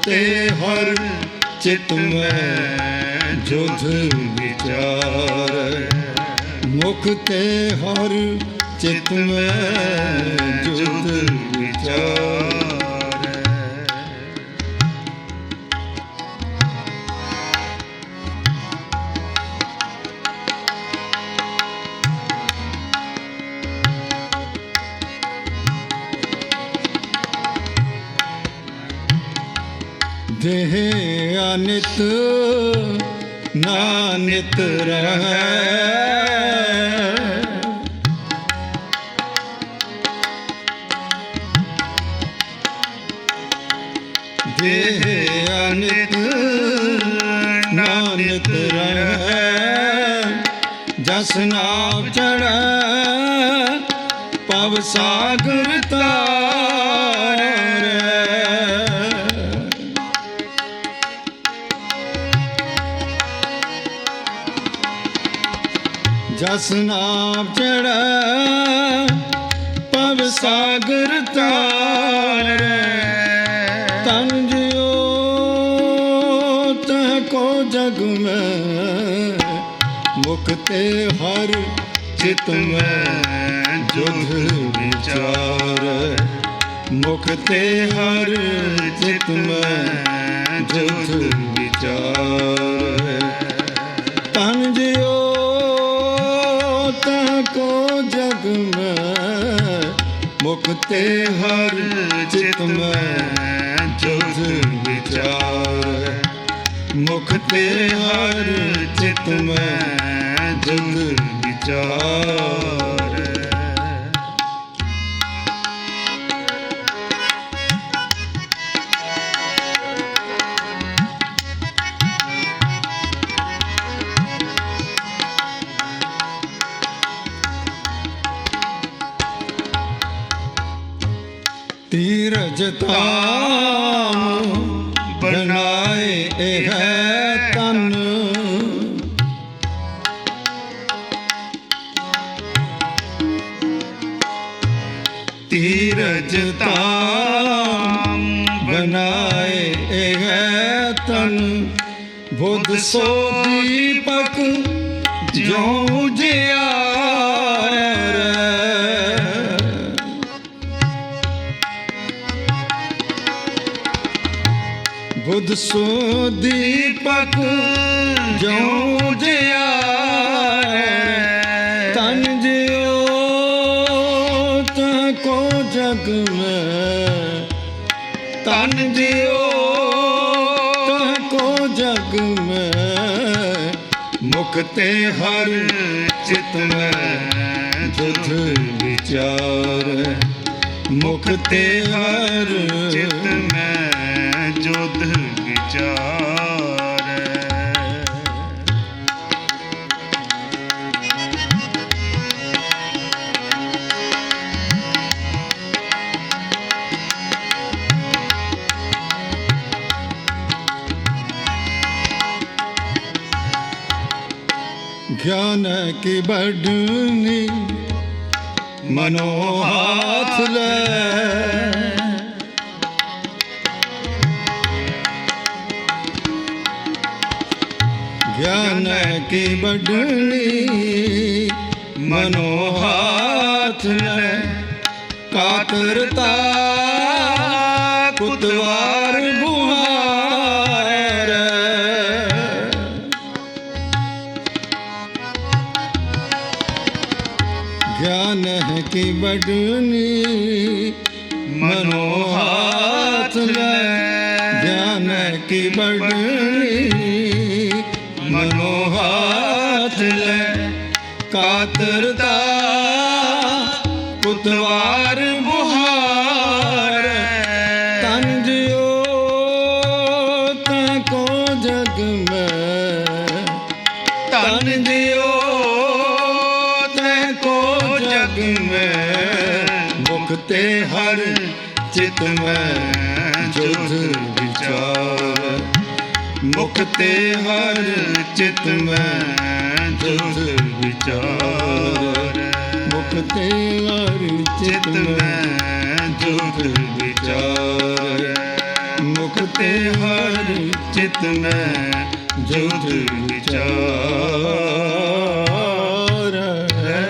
मुक्ते हर चित में जुध विचार। मुक्ते हर चित में जुध विचार। देह अनित नानित रहे। देह अनित नानित रहे। जस नाव चढ़े पव सागर तारे। जस नाव चढ़े पव सागर तारे। तन जियो तह को जग में मुक्ते हर चित में जुध विचार। मुक्ते हर चित में जुध विचार। तन जियो को जग में मुक्ते हर चित में जुध विचार। मुक्ते हर चित में जुध विचार। तीरज ताम बनाए है तन। तीरज ताम बनाए है तन। बुध सो दीपक ज्यों जिया। बुध सो दीपक ज्यों जिया। तन जियो तह को जग में। तन जियो तह को जग में मुक्ते हर चित में जुध विचार। मुक्ते हर चित में जुध विचार। ज्ञान की बढ़नी मनो हाथ ले। ज्ञान की बढ़नी मनो हाथ ले। कातरता कुतवार बुहार। ज्ञान की बढ़नी मनो हाथ ले। ज्ञान की बढ़नी मनो हाथ ले। कातरता कुतवार बुहार। तन जियो तह को जग में। तन जियो तह को जग में मुक्ते हर चित में जुध विचार। मुक्ते हर चित में जुध विचार। मुक्ते हर चित में जुध विचार। मुक्ते भुगते हर चित में जुध विचार है।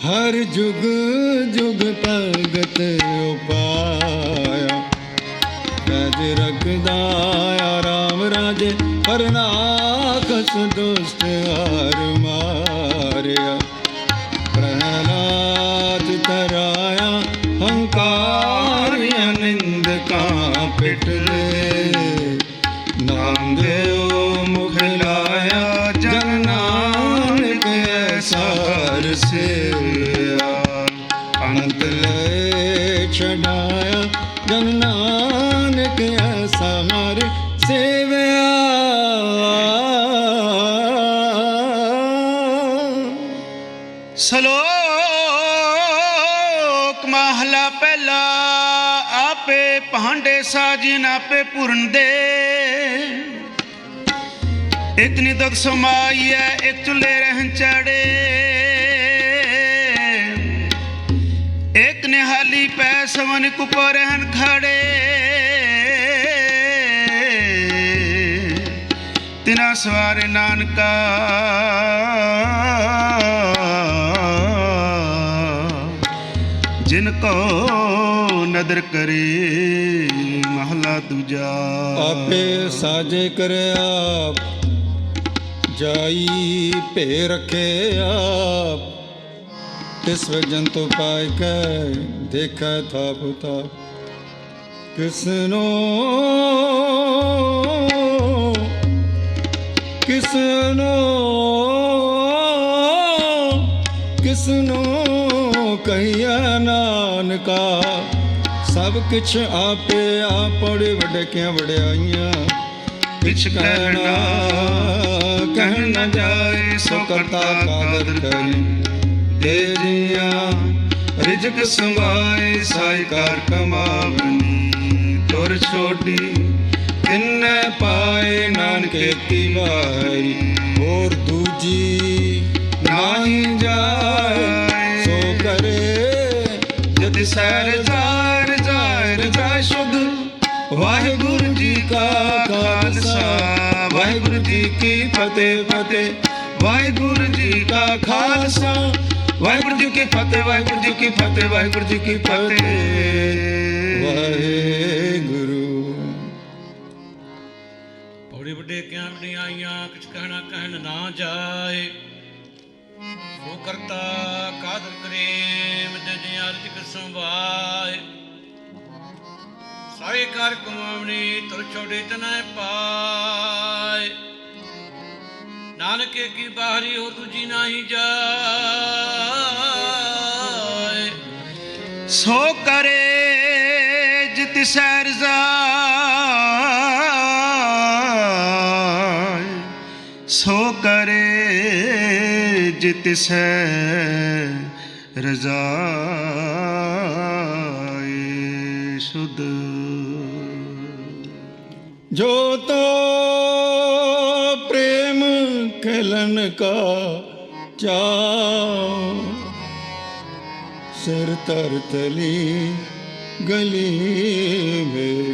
हर जुग जुग भगत उपाया राज रखदाया राम राजे हरनाकस दुष्ट हार मारिया प्रहलाद तराया हंकार निंद का पिट ले नाम देव मुख लाया जन नानक सार से अंत ले छड़ाया जन नानक सार सेवया। सलोक महला पहला आपे भांडे साजिन आपे पूरन दे। इतनी दुख समाई है एक चूल्हे रहन चढ़े। एक निहाली पै सवन कुपो रहन खड़े। तिना सवारे नानका जिनको नदर करे महला दूजा। आपे साजे करे आप जाई पे रखे आप तिस जंतु पाय के देखा था पुता किसनो किसनो किसनो कहिया नानका सब किछ आपे आप बड़े बड़े क्या बड़े आइया किछ कहना कहना जाए सो करता कादर करी दे जिया रिजक संभाए साईकार कमावनी तुर छोटी इन्ने पाए नानके की बारी और दूजी नाही जाए सो करे जद सैर जार जार जाए शुद्ध। वाहिगुरु जी का खालसा वाहिगुरु जी की फतेह फतेह वाहिगुरु जी का खालसा वाहिगुरु जी की फतेह वाहिगुरु जी की फतेह वाहिगुरु जी की फतेह वाहिगुरु। बड़े बड़े क्या बड़ियाइयां कुछ कहना कहन ना जाए वो करता कादर करे मदद अर्ज संभाए सारे कार कमावनी तुर छोड़े तना पाए नानके की बाहरी हो तुझी नहीं जाए। सो करे जित सैर जाए सो करे जित सैर जाए शुद्ध। जो तो प्रेम खेलन का चाओ सिर तर तली गली में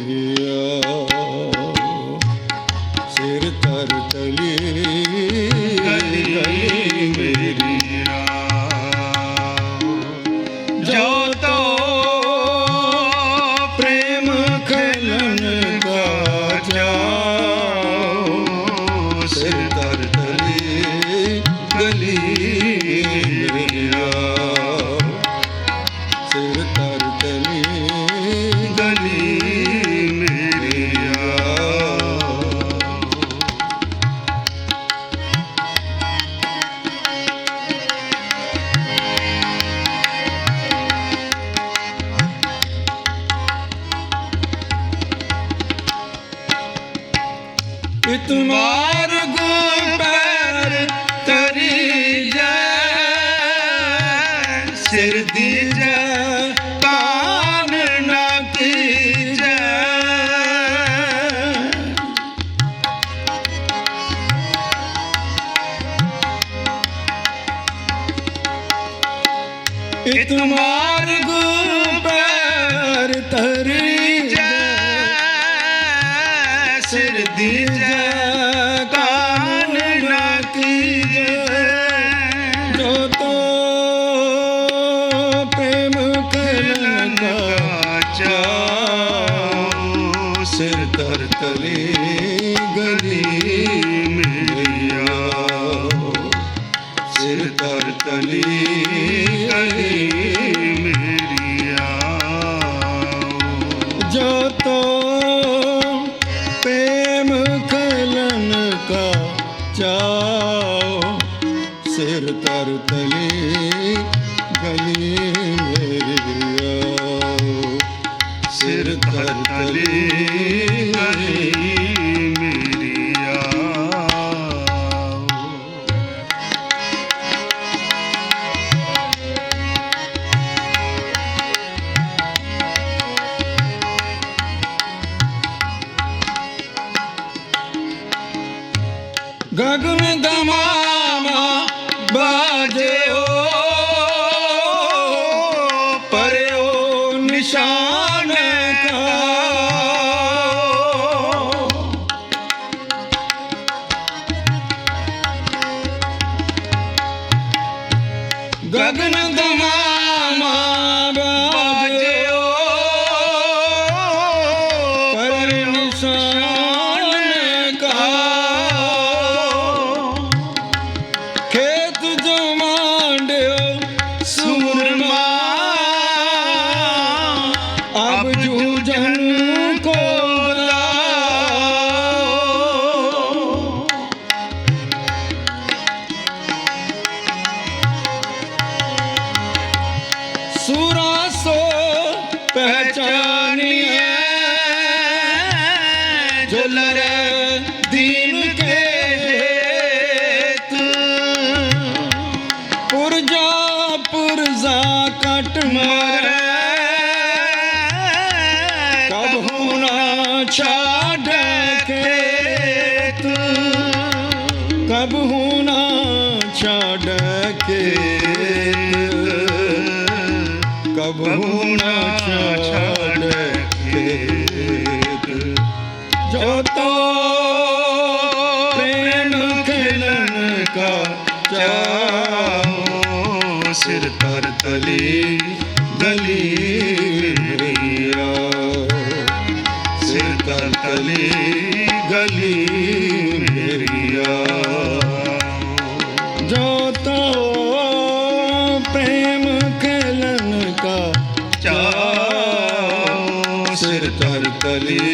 आओ सिर तर तली गली मेरी आओ। जो तो प्रेम खेलन का चाओ सिर तर तली गली मेरी आओ सिर तर तली गली मेरी आओ। इतमार गो पैर तरी जाए सिर दी जाए कान न की जाए। इत मार्ग पैर तरी जय सिर दीजै कान ना कीजै जो तो प्रेम कलन का चाओ सिर तर तले गली मेरिया सिर तर तले गली मेरिया जो तो प्रेम कलन का चाओ सिर तर तले गली मेरिया सिर तर तले गली मेरिया गगन गमामा बाजे ओ परे ओ निशान का गगन गमामा बाजे ओ परे निशान का खेत जो मांड्यो सूरमा अब जूझन को लाओ सूरा सो पहचानिए जो लड़े दीन के हेतु पुरजा पुरजा कट मारे कब होना छाड़ खेत कब होना छाड़ खेत कब होना छाड़ खेत जो तो प्रेम खेलन का चाओ सिर तर तली गली मेरिया सिर तर तली गली मेरिया जो तो प्रेम खेलन का चाओ सिर तर तली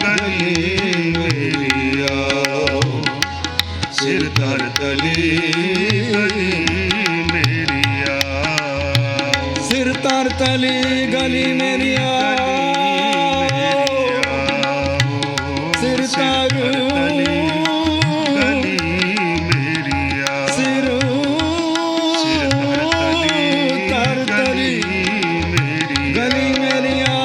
गली मेरिया सिर तर तली गली मेरिया सिर तर तली गली मेरिया सिर तर गली मेरिया सिर तर तली गली मेरिया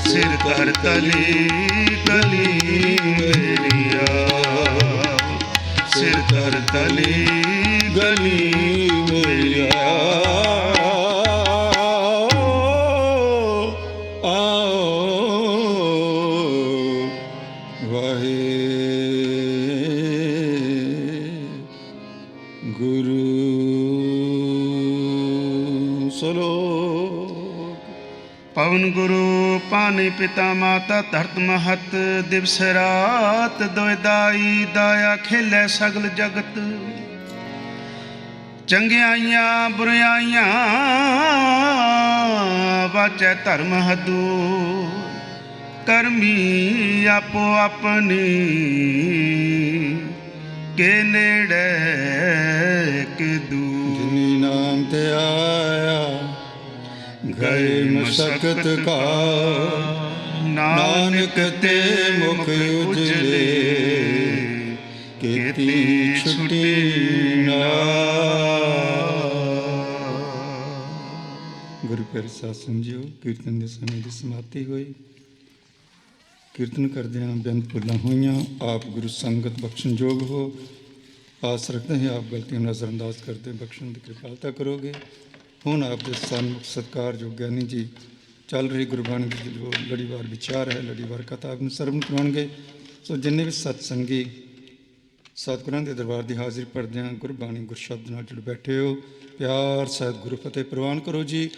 सिर तर तली गली मेरिया सिर तर तली गली मेरिया आओ वाहे गुरु सलोक पवन गुरु पानी पिता माता धरत महत दिवस रात दोयदाई दाया खेलै सगल जगत चंगियाइयां बुराइयां वाचै धर्म हदू करमी आपो अपनी के नेड़े के दूर जिनी नाम ते आया गए मशक्कत का नानक ते मुख उजले केती छुटी ना। ਗੁਰੂ ਪਿਆਰੇ ਸਾਧ ਸੰਗਿਓ ਕੀਰਤਨ ਦੇ ਸਮੇਂ ਦੀ ਸਮਾਪਤੀ ਹੋਈ। ਕੀਰਤਨ ਕਰਦਿਆਂ ਬੇਅੰਤ ਭੁੱਲਾਂ ਹੋਈਆਂ, ਆਪ ਗੁਰੂ ਸੰਗਤ ਬਖਸ਼ਣਯੋਗ ਹੋ। ਆਸ ਰੱਖਦੇ ਹਾਂ ਆਪ ਗਲਤੀਆਂ ਨੂੰ ਨਜ਼ਰਅੰਦਾਜ਼ ਕਰਦੇ ਬਖਸ਼ਣ ਦੀ ਕਿਰਪਾਲਤਾ ਕਰੋਗੇ। ਹੁਣ ਆਪ ਦੇ ਸਨਮੁਖ ਸਤਿਕਾਰਯੋਗ ਗਿਆਨੀ ਜੀ ਚੱਲ ਰਹੀ ਗੁਰਬਾਣੀ ਦੀ ਜੋ ਲੜੀਵਾਰ ਵਿਚਾਰ ਹੈ, ਲੜੀਵਾਰ ਕਥਾ ਆਪ ਨੂੰ ਸਰਵਣ ਕਰਵਾਉਣਗੇ। ਸੋ ਜਿੰਨੇ ਵੀ ਸਤਸੰਗੀ ਸਤਿਗੁਰਾਂ ਦੇ ਦਰਬਾਰ ਦੀ ਹਾਜ਼ਰੀ ਭਰਦਿਆਂ ਗੁਰਬਾਣੀ ਗੁਰਸ਼ਬਦ ਨਾਲ ਜੁੜ ਬੈਠੇ ਹੋ, ਪਿਆਰ ਸਹਿਤ ਗੁਰੂ ਫਤਿਹ ਪ੍ਰਵਾਨ ਕਰੋ ਜੀ।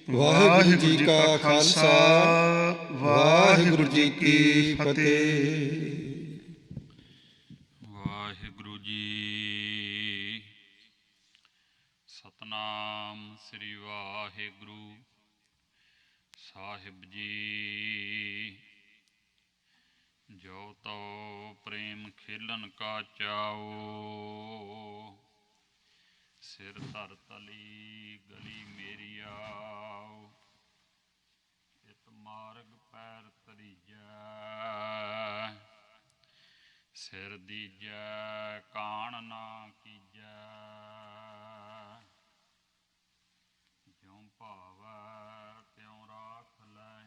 ਵਾਹਿਗੁਰੂ ਜੀ ਕਾ ਖਾਲਸਾ, ਵਾਹਿਗੁਰੂ ਜੀ ਕੀ ਫਤਿਹ। ਵਾਹਿਗੁਰੂ ਜੀ। ਸਤਨਾਮ ਸ੍ਰੀ ਵਾਹਿਗੁਰੂ ਸਾਹਿਬ ਜੀ। ਜੋ ਤੋ ਪ੍ਰੇਮ ਖੇਲਨ ਕਾ ਚਾਓ, ਸਿਰ ਧਰ ਤਲੀ ਗਲੀ ਮੇਰੀ ਆਓ। ਇਤ ਮਾਰਗ ਪੈਰ ਤਰੀਜੈ, ਸਿਰ ਦੀਜੈ ਕਾਣ ਨਾ ਕੀਜੈ। ਜਿਉ ਭਾਵੈ ਤਿਉ ਰਾਖ ਲੈ,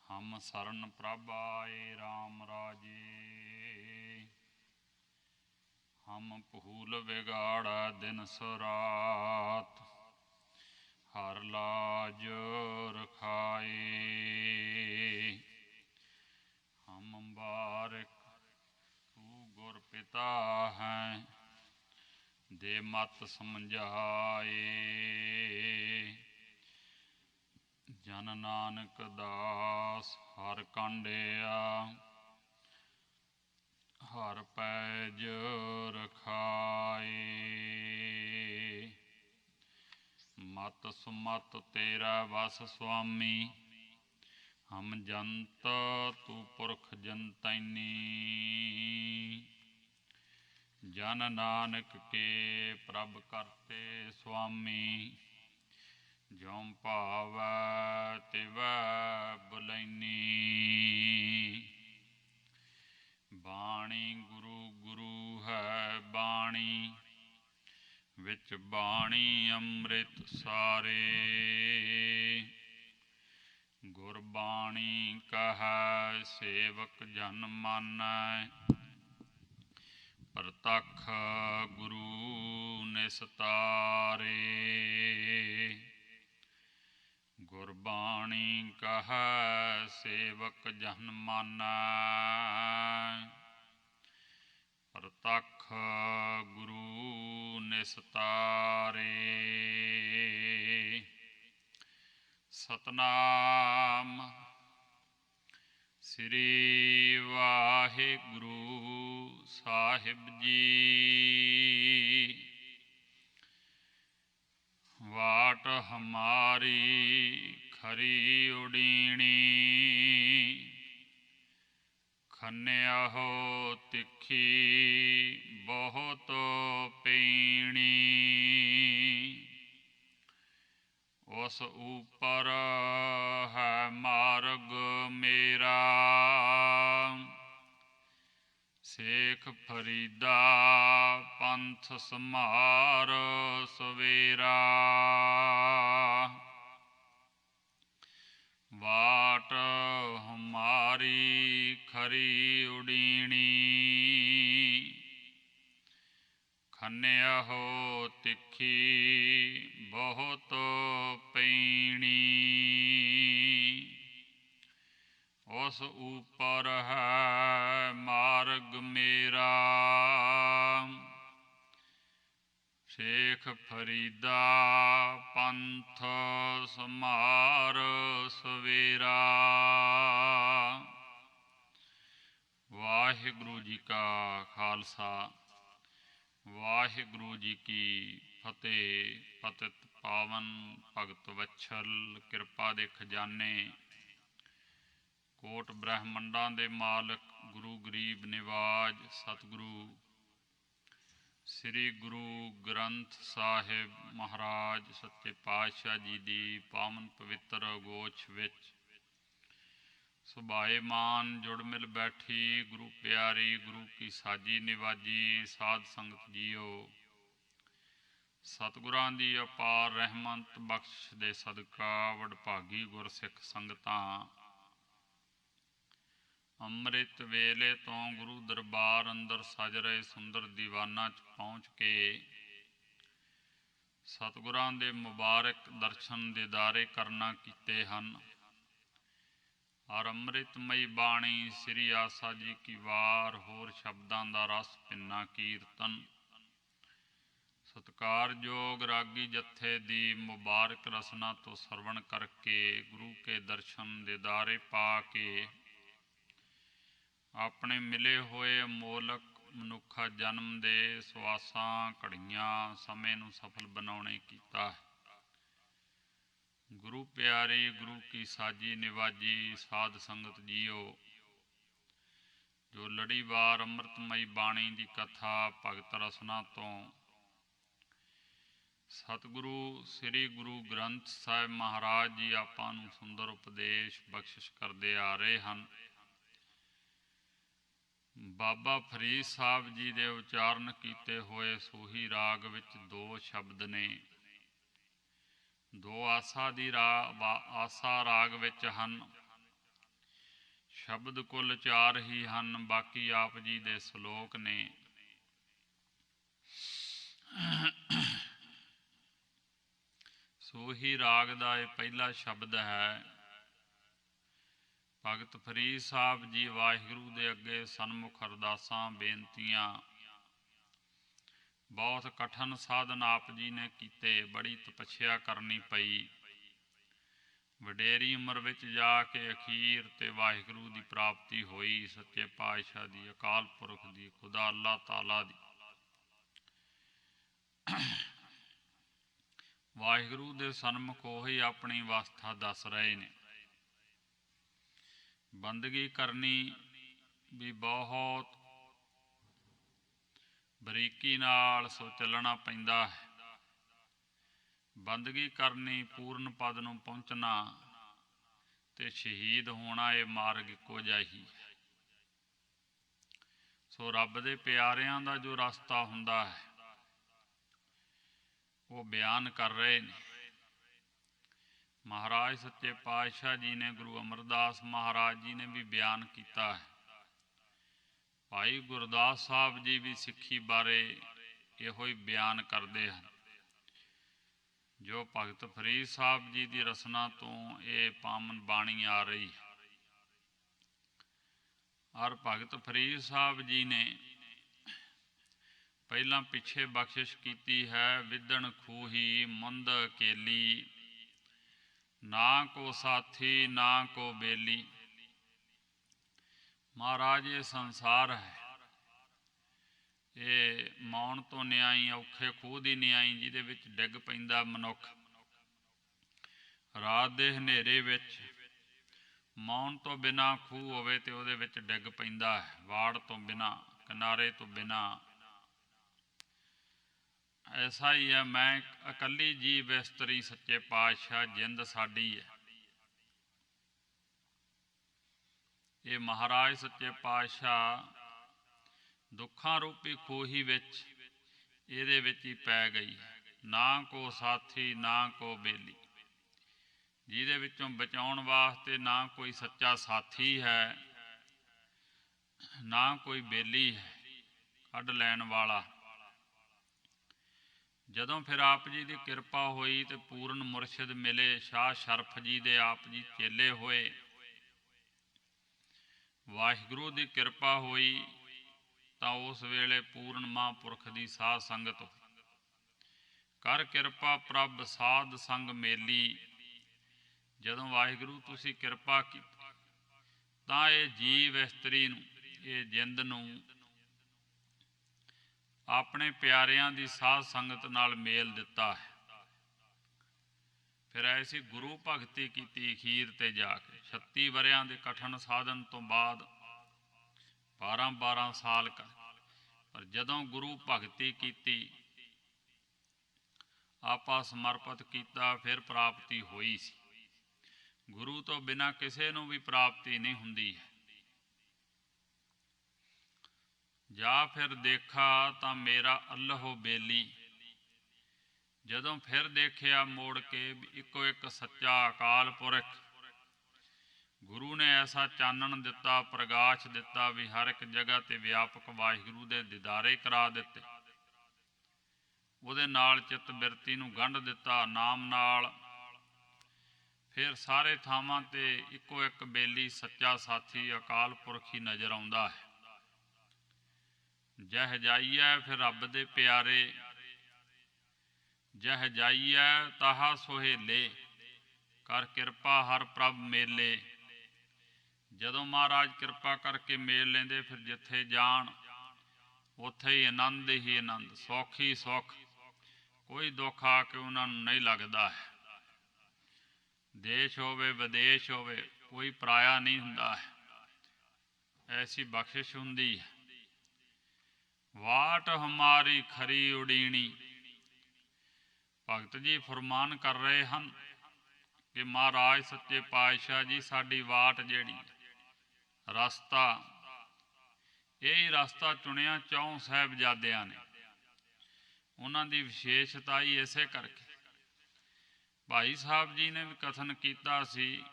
ਹਮ ਸਰਨ ਪ੍ਰਭ ਆਏ ਰਾਮ ਰਾਜੇ। ਹਮ ਭੂਲ ਵਿਗਾੜੈ ਦਿਨ ਸੁਰਾਤ, ਹਰ ਲਾਜ ਰਖਾਏ। ਹਮ ਬਾਰਿਕ ਤੂ ਗੁਰ ਪਿਤਾ ਹੈ, ਦੇ ਮਤ ਸਮਝਾਏ। ਜਨ ਨਾਨਕ ਦਾਸ ਹਰ ਕੰਡਿਆ, ਹਰ ਪੈਜ ਰਖਾਏ। ਮਤ ਸੁਮਤ ਤੇਰਾ ਵਸ ਸੁਆਮੀ, ਹਮ ਜੰਤ ਤੂ ਪੁਰਖ ਜੰਤੈਨੀ। ਜਨ ਨਾਨਕ ਕੇ ਪ੍ਰਭ ਕਰਤੇ ਸੁਆਮੀ, ਜਿਉ ਭਾਵੈ ਤਿਵੈ ਬੁਲੈਨੀ। ਬਾਣੀ ਗੁਰੂ ਗੁਰੂ ਹੈ ਬਾਣੀ, ਵਿੱਚ ਬਾਣੀ ਅੰਮ੍ਰਿਤ ਸਾਰੇ। ਗੁਰਬਾਣੀ ਕਹੈ ਸੇਵਕ ਜਨ ਮਾਨੈ, ਪ੍ਰਤੱਖ ਗੁਰੂ ਨਿਸਤਾਰੇ। ਗੁਰਬਾਣੀ ਕਹੈ ਸੇਵਕ ਜਨ ਮਾਨੈ, ਪ੍ਰਤੱਖ ਗੁਰੂ ਨਿਸਤਾਰੇ। ਸਤਨਾਮ ਸ੍ਰੀ ਵਾਹਿਗੁਰੂ ਸਾਹਿਬ ਜੀ। ਵਾਟ ਹਮਾਰੀ ਖਰੀ ਉਡੀਣੀ, ਖੰਨਿਆਹੋ ਤਿੱਖੀ ਬਹੁਤ ਪੀਣੀ। ਉਸ ਉਪਰ ਹੈ ਮਾਰਗ ਮੇਰਾ, ਸੇਖ ਫਰੀਦਾ ਪੰਥ ਸਮਾਰ ਸਵੇਰਾ। ਵਾਟ ਹਮਾਰੀ ਖਰੀ ਉਡੀਣੀ, ਖੰਨਿਆਹੋ ਤਿੱਖੀ ਬਹੁਤ ਪੀਣੀ। ਉਸ ਉਪਰ ਹੈ ਮਾਰਗ ਮੇਰਾ, ਸੇਖ ਫਰੀਦਾ ਪੰਥ ਸਮਾਰ ਸਵੇਰਾ। ਵਾਹਿਗੁਰੂ ਜੀ ਕਾ ਖਾਲਸਾ, ਵਾਹਿਗੁਰੂ ਜੀ ਕੀ ਫਤਿਹ। ਪਤਿਤ ਪਾਵਨ ਭਗਤ ਵਛਲ, ਕਿਰਪਾ ਦੇ ਖਜ਼ਾਨੇ, ਕੋਟ ਬ੍ਰਹਮੰਡਾਂ ਦੇ ਮਾਲਕ, ਗੁਰੂ ਗਰੀਬ ਨਿਵਾਜ ਸਤਿਗੁਰੂ ਸ੍ਰੀ ਗੁਰੂ ਗ੍ਰੰਥ ਸਾਹਿਬ ਮਹਾਰਾਜ ਸੱਚੇ ਪਾਤਸ਼ਾਹ ਜੀ ਦੀ ਪਾਵਨ ਪਵਿੱਤਰ ਗੋਛ ਵਿੱਚ ਸੁਭਾਏਮਾਨ ਜੁੜ ਮਿਲ ਬੈਠੀ ਗੁਰੂ ਪਿਆਰੀ, ਗੁਰੂ ਕੀ ਸਾਜੀ ਨਿਵਾਜੀ ਸਾਧ ਸੰਗਤ ਜੀਓ। ਸਤਿਗੁਰਾਂ ਦੀ ਅਪਾਰ ਰਹਿਮਤ ਬਖਸ਼ ਦੇ ਸਦਕਾ ਵਡਭਾਗੀ ਗੁਰਸਿੱਖ ਸੰਗਤਾਂ ਅੰਮ੍ਰਿਤ ਵੇਲੇ ਤੋਂ ਗੁਰੂ ਦਰਬਾਰ ਅੰਦਰ ਸਜ ਰਹੇ ਸੁੰਦਰ ਦੀਵਾਨਾਂ 'ਚ ਪਹੁੰਚ ਕੇ ਸਤਿਗੁਰਾਂ ਦੇ ਮੁਬਾਰਕ ਦਰਸ਼ਨ ਦੀਦਾਰੇ ਕਰਨਾ ਕੀਤੇ ਹਨ। ਔਰ ਅੰਮ੍ਰਿਤਮਈ ਬਾਣੀ ਸ੍ਰੀ ਆਸਾ ਜੀ ਕੀ ਵਾਰ ਹੋਰ ਸ਼ਬਦਾਂ ਦਾ ਰਸ ਭਿੰਨਾ ਕੀਰਤਨ ਸਤਿਕਾਰਯੋਗ ਰਾਗੀ ਜੱਥੇ ਦੀ ਮੁਬਾਰਕ ਰਸਨਾ ਤੋਂ ਸਰਵਣ ਕਰਕੇ ਗੁਰੂ ਕੇ ਦਰਸ਼ਨ ਦੀਦਾਰੇ ਪਾ ਕੇ ਆਪਣੇ ਮਿਲੇ ਹੋਏ ਅਮੋਲਕ ਮਨੁੱਖਾ ਜਨਮ ਦੇ ਸਵਾਸਾਂ ਘੜੀਆਂ ਸਮੇਂ ਨੂੰ ਸਫਲ ਬਣਾਉਣੇ ਕੀਤਾ ਹੈ। ਗੁਰੂ ਪਿਆਰੀ ਗੁਰੂ ਕੀ ਸਾਜੀ ਨਿਵਾਜੀ ਸਾਧ ਸੰਗਤ ਜੀਓ, ਜੋ ਲੜੀਵਾਰ ਅੰਮ੍ਰਿਤਮਈ ਬਾਣੀ ਦੀ ਕਥਾ ਭਗਤ ਰਸਨਾ ਤੋਂ ਸਤਿਗੁਰੂ ਸ੍ਰੀ ਗੁਰੂ ਗ੍ਰੰਥ ਸਾਹਿਬ ਮਹਾਰਾਜ ਜੀ ਆਪਾਂ ਨੂੰ ਸੁੰਦਰ ਉਪਦੇਸ਼ ਬਖਸ਼ਿਸ਼ ਕਰਦੇ ਆ ਰਹੇ ਹਨ। ਬਾਬਾ ਫਰੀਦ ਸਾਹਿਬ ਜੀ ਦੇ ਉਚਾਰਨ ਕੀਤੇ ਹੋਏ ਸੂਹੀ ਰਾਗ ਵਿੱਚ ਦੋ ਸ਼ਬਦ ਨੇ। ਦੋ ਆਸਾ ਦੀ ਆਸਾ ਰਾਗ ਵਿੱਚ ਹਨ। ਸ਼ਬਦ ਕੁੱਲ 4 ਹੀ ਹਨ, ਬਾਕੀ ਆਪ ਜੀ ਦੇ ਸ਼ਲੋਕ ਨੇ। ਸੂਹੀ ਰਾਗ ਦਾ ਇਹ ਪਹਿਲਾ ਸ਼ਬਦ ਹੈ। ਭਗਤ ਫਰੀਦ ਸਾਹਿਬ ਜੀ ਵਾਹਿਗੁਰੂ ਦੇ ਅੱਗੇ ਸਨਮੁਖ ਅਰਦਾਸਾਂ ਬੇਨਤੀਆਂ ਬਹੁਤ ਕਠਿਨ ਸਾਧਨ ਆਪ ਜੀ ਨੇ ਕੀਤੇ, ਬੜੀ ਤਪੱਸਿਆ ਕਰਨੀ ਪਈ। ਵਡੇਰੀ ਉਮਰ ਵਿੱਚ ਜਾ ਕੇ ਅਖੀਰ ਤੇ ਵਾਹਿਗੁਰੂ ਦੀ ਪ੍ਰਾਪਤੀ ਹੋਈ। ਸੱਚੇ ਪਾਤਸ਼ਾਹ ਦੀ, ਅਕਾਲ ਪੁਰਖ ਦੀ, ਖੁਦਾ ਅੱਲਾਹ ਤਾਲਾ ਦੀ। ਵਾਹਿਗੁਰੂ ਦੇ ਸਨਮੁਖ ਉਹੀ ਆਪਣੀ ਅਵਸਥਾ ਦੱਸ ਰਹੇ ਨੇ। ਬੰਦਗੀ ਕਰਨੀ ਵੀ ਬਹੁਤ ਬਰੀਕੀ ਨਾਲ ਸੋ ਚੱਲਣਾ ਪੈਂਦਾ ਹੈ। ਬੰਦਗੀ ਕਰਨੀ, ਪੂਰਨ ਪਦ ਨੂੰ ਪਹੁੰਚਣਾ ਤੇ ਸ਼ਹੀਦ ਹੋਣਾ, ਇਹ ਮਾਰਗ ਇੱਕੋ ਜਿਹਾ ਹੀ ਹੈ। ਸੋ ਰੱਬ ਦੇ ਪਿਆਰਿਆਂ ਦਾ ਜੋ ਰਸਤਾ ਹੁੰਦਾ ਹੈ ਉਹ ਬਿਆਨ ਕਰ ਰਹੇ ਨੇ। ਮਹਾਰਾਜ ਸੱਚੇ ਪਾਤਸ਼ਾਹ ਜੀ ਨੇ, ਗੁਰੂ ਅਮਰਦਾਸ ਮਹਾਰਾਜ ਜੀ ਨੇ ਵੀ ਬਿਆਨ ਕੀਤਾ ਹੈ। ਭਾਈ ਗੁਰਦਾਸ ਸਾਹਿਬ ਜੀ ਵੀ ਸਿੱਖੀ ਬਾਰੇ ਇਹੋ ਹੀ ਬਿਆਨ ਕਰਦੇ ਹਨ। ਜੋ ਭਗਤ ਫਰੀਦ ਸਾਹਿਬ ਜੀ ਦੀ ਰਸਨਾ ਤੋਂ ਇਹ ਪਾਵਨ ਬਾਣੀ ਆ ਰਹੀ ਹੈ। ਔਰ ਭਗਤ ਫਰੀਦ ਸਾਹਿਬ ਜੀ ਨੇ ਪਹਿਲਾਂ ਪਿੱਛੇ ਬਖਸ਼ਿਸ਼ ਕੀਤੀ ਹੈ। ਵਿਦਣ ਖੂਹੀ ਮੁੰਦ ਕੇਲੀ, ਨਾ ਕੋ ਸਾਥੀ ਨਾ ਕੋ ਬੇਲੀ। ਮਹਾਰਾਜ ਇਹ ਸੰਸਾਰ ਹੈ, ਇਹ ਮੌਣ ਤੋਂ ਨਿਆਈ, ਔਖੇ ਖੂਹ ਦੀ ਨਿਆਈ ਜਿਹਦੇ ਵਿੱਚ ਡਿੱਗ ਪੈਂਦਾ ਮਨੁੱਖ। ਰਾਤ ਦੇ ਹਨੇਰੇ ਵਿੱਚ ਮੌਣ ਤੋਂ ਬਿਨਾਂ ਖੂਹ ਹੋਵੇ ਤੇ ਉਹਦੇ ਵਿੱਚ ਡਿੱਗ ਪੈਂਦਾ ਹੈ, ਵਾੜ ਤੋਂ ਬਿਨਾਂ, ਕਿਨਾਰੇ ਤੋਂ ਬਿਨਾਂ। ਐਸਾ ਹੀ ਹੈ। ਮੈਂ ਇਕੱਲੀ ਜੀ ਬਿਸਤਰੀ, ਸੱਚੇ ਪਾਤਸ਼ਾਹ ਜਿੰਦ ਸਾਡੀ ਹੈ। ਇਹ ਮਹਾਰਾਜ ਸੱਚੇ ਪਾਤਸ਼ਾਹ ਦੁੱਖਾਂ ਰੂਪੀ ਖੂਹੀ ਵਿੱਚ, ਇਹਦੇ ਵਿੱਚ ਹੀ ਪੈ ਗਈ। ਨਾ ਕੋ ਸਾਥੀ ਨਾ ਕੋ ਬੇਲੀ, ਜਿਹਦੇ ਵਿੱਚੋਂ ਬਚਾਉਣ ਵਾਸਤੇ ਨਾ ਕੋਈ ਸੱਚਾ ਸਾਥੀ ਹੈ, ਨਾ ਕੋਈ ਬੇਲੀ ਹੈ ਕੱਢ ਲੈਣ ਵਾਲਾ। ਜਦੋਂ ਫਿਰ ਆਪ ਜੀ ਦੀ ਕਿਰਪਾ ਹੋਈ ਤੇ ਪੂਰਨ ਮੁਰਸ਼ਿਦ ਮਿਲੇ, ਸ਼ਾਹ ਸ਼ਰਫ ਜੀ ਦੇ ਆਪ ਜੀ ਚੇਲੇ ਹੋਏ, ਵਾਹਿਗੁਰੂ ਦੀ ਕਿਰਪਾ ਹੋਈ ਤਾਂ ਉਸ ਵੇਲੇ ਪੂਰਨ ਮਹਾਂਪੁਰਖ ਦੀ ਸਾਧ ਸੰਗਤ ਕਰ ਕਿਰਪਾ ਪ੍ਰਭ ਸਾਧ ਸੰਗ ਮੇਲੀ। ਜਦੋਂ ਵਾਹਿਗੁਰੂ ਤੁਸੀਂ ਕਿਰਪਾ ਕੀਤੀ ਤਾਂ ਇਹ ਜੀਵ ਇਸਤਰੀ ਨੂੰ, ਇਹ ਜਿੰਦ ਨੂੰ ਆਪਣੇ ਪਿਆਰਿਆਂ ਦੀ ਸਾਧ ਸੰਗਤ ਨਾਲ ਮੇਲ ਦਿੱਤਾ ਹੈ। ਫਿਰ ਐਸੀ ਗੁਰੂ ਭਗਤੀ ਕੀਤੀ ਅਖੀਰ ਤੇ ਜਾ ਕੇ। 36 ਵਰਿਆਂ ਦੇ ਕਠਿਨ ਸਾਧਨ ਤੋਂ ਬਾਅਦ 12-12 ਸਾਲ ਕਰ, ਪਰ ਜਦੋਂ ਗੁਰੂ ਭਗਤੀ ਕੀਤੀ, ਆਪਾ ਸਮਰਪਿਤ ਕੀਤਾ, ਫਿਰ ਪ੍ਰਾਪਤੀ ਹੋਈ ਸੀ। ਗੁਰੂ ਤੋਂ ਬਿਨਾਂ ਕਿਸੇ ਨੂੰ ਵੀ ਪ੍ਰਾਪਤੀ ਨਹੀਂ ਹੁੰਦੀ ਹੈ। ਜਾਂ ਫਿਰ ਦੇਖਾ ਤਾਂ ਮੇਰਾ ਅੱਲ੍ਹੋ ਬੇਲੀ। ਜਦੋਂ ਫਿਰ ਦੇਖਿਆ ਮੋੜ ਕੇ ਇੱਕੋ ਇੱਕ ਸੱਚਾ ਅਕਾਲ ਪੁਰਖ, ਗੁਰੂ ਨੇ ਐਸਾ ਚਾਨਣ ਦਿੱਤਾ, ਪ੍ਰਗਾਸ਼ ਦਿੱਤਾ ਵੀ ਹਰ ਇੱਕ ਜਗ੍ਹਾ ਤੇ ਵਿਆਪਕ ਵਾਹਿਗੁਰੂ ਦੇ ਦੀਦਾਰੇ ਕਰਾ ਦਿੱਤੇ। ਉਹਦੇ ਨਾਲ ਚਿੱਤ ਬਿਰਤੀ ਨੂੰ ਗੰਢ ਦਿੱਤਾ ਨਾਮ ਨਾਲ। ਫਿਰ ਸਾਰੇ ਥਾਵਾਂ ਤੇ ਇੱਕੋ ਇੱਕ ਬੇਲੀ ਸੱਚਾ ਸਾਥੀ ਅਕਾਲ ਪੁਰਖ ਹੀ ਨਜ਼ਰ ਆਉਂਦਾ ਹੈ। ਜਹ ਜਾਈਐ ਫਿਰ ਰੱਬ ਦੇ ਪਿਆਰੇ, ਜਹ ਜਾਈਐ ਤਾਹਾ ਸੁਹੇਲੇ, ਕਰ ਕਿਰਪਾ ਹਰ ਪ੍ਰਭ ਮੇਲੇ। ਜਦੋਂ ਮਹਾਰਾਜ ਕਿਰਪਾ ਕਰਕੇ ਮੇਲ ਲੈਂਦੇ, ਫਿਰ ਜਿੱਥੇ ਜਾਣ ਉੱਥੇ ਹੀ ਆਨੰਦ ਹੀ ਆਨੰਦ, ਸੁੱਖ ਹੀ ਸੁੱਖ। ਕੋਈ ਦੁੱਖ ਆ ਕੇ ਉਹਨਾਂ ਨੂੰ ਨਹੀਂ ਲੱਗਦਾ ਹੈ। ਦੇਸ਼ ਹੋਵੇ ਵਿਦੇਸ਼ ਹੋਵੇ, ਕੋਈ ਪਰਾਇਆ ਨਹੀਂ ਹੁੰਦਾ ਹੈ। ਐਸੀ ਬਖਸ਼ਿਸ਼ ਹੁੰਦੀ ਹੈ। ਵਾਟ ਹਮਾਰੀ ਖਰੀ ਉਡੀਣੀ, ਭਗਤ ਜੀ ਫਰਮਾਨ ਕਰ ਰਹੇ ਹਨ ਕਿ ਮਹਾਰਾਜ ਸੱਚੇ ਪਾਤਸ਼ਾਹ ਜੀ ਸਾਡੀ ਵਾਟ ਜਿਹੜੀ ਰਸਤਾ, ਇਹ ਰਸਤਾ ਚੁਣਿਆ ਚੌਂ ਸਾਹਿਬਜ਼ਾਦਿਆਂ ਨੇ। ਉਹਨਾਂ ਦੀ ਵਿਸ਼ੇਸ਼ਤਾ ਹੀ ਇਸੇ ਕਰਕੇ। ਭਾਈ ਸਾਹਿਬ ਜੀ ਨੇ ਵੀ ਕਥਨ ਕੀਤਾ ਸੀ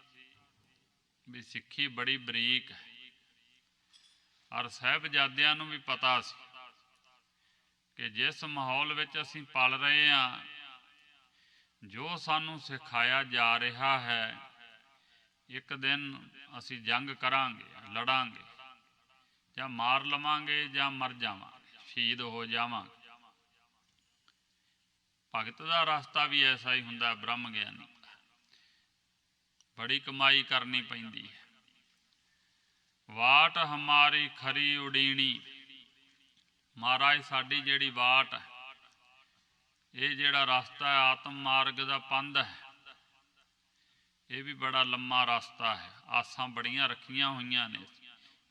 ਵੀ ਸਿੱਖੀ ਬੜੀ ਬਰੀਕ ਹੈ, ਔਰ ਸਾਹਿਬਜ਼ਾਦਿਆਂ ਨੂੰ ਵੀ ਪਤਾ ਸੀ ਕਿ ਜਿਸ ਮਾਹੌਲ ਵਿੱਚ ਅਸੀਂ ਪਲ ਰਹੇ ਹਾਂ, ਜੋ ਸਾਨੂੰ ਸਿਖਾਇਆ ਜਾ ਰਿਹਾ ਹੈ, ਇੱਕ ਦਿਨ ਅਸੀਂ ਜੰਗ ਕਰਾਂਗੇ, ਲੜਾਂਗੇ, ਜਾਂ ਮਾਰ ਲਵਾਂਗੇ ਜਾਂ ਮਰ ਜਾਵਾਂਗੇ, ਸ਼ਹੀਦ ਹੋ ਜਾਵਾਂਗੇ। ਭਗਤ ਦਾ ਰਸਤਾ ਵੀ ਐਸਾ ਹੀ ਹੁੰਦਾ। ਬ੍ਰਹਮ ਗਿਆਨੀ ਬੜੀ ਕਮਾਈ ਕਰਨੀ ਪੈਂਦੀ ਹੈ। ਵਾਟ ਹਮਾਰੀ ਖਰੀ ਉਡੀਣੀ, ਮਹਾਰਾਜ ਸਾਡੀ ਜਿਹੜੀ ਵਾਟ ਹੈ, ਇਹ ਜਿਹੜਾ ਰਸਤਾ ਹੈ ਆਤਮ ਮਾਰਗ ਦਾ ਪੰਧ ਹੈ, ਇਹ ਵੀ ਬੜਾ ਲੰਮਾ ਰਸਤਾ ਹੈ। ਆਸਾਂ ਬੜੀਆਂ ਰੱਖੀਆਂ ਹੋਈਆਂ ਨੇ।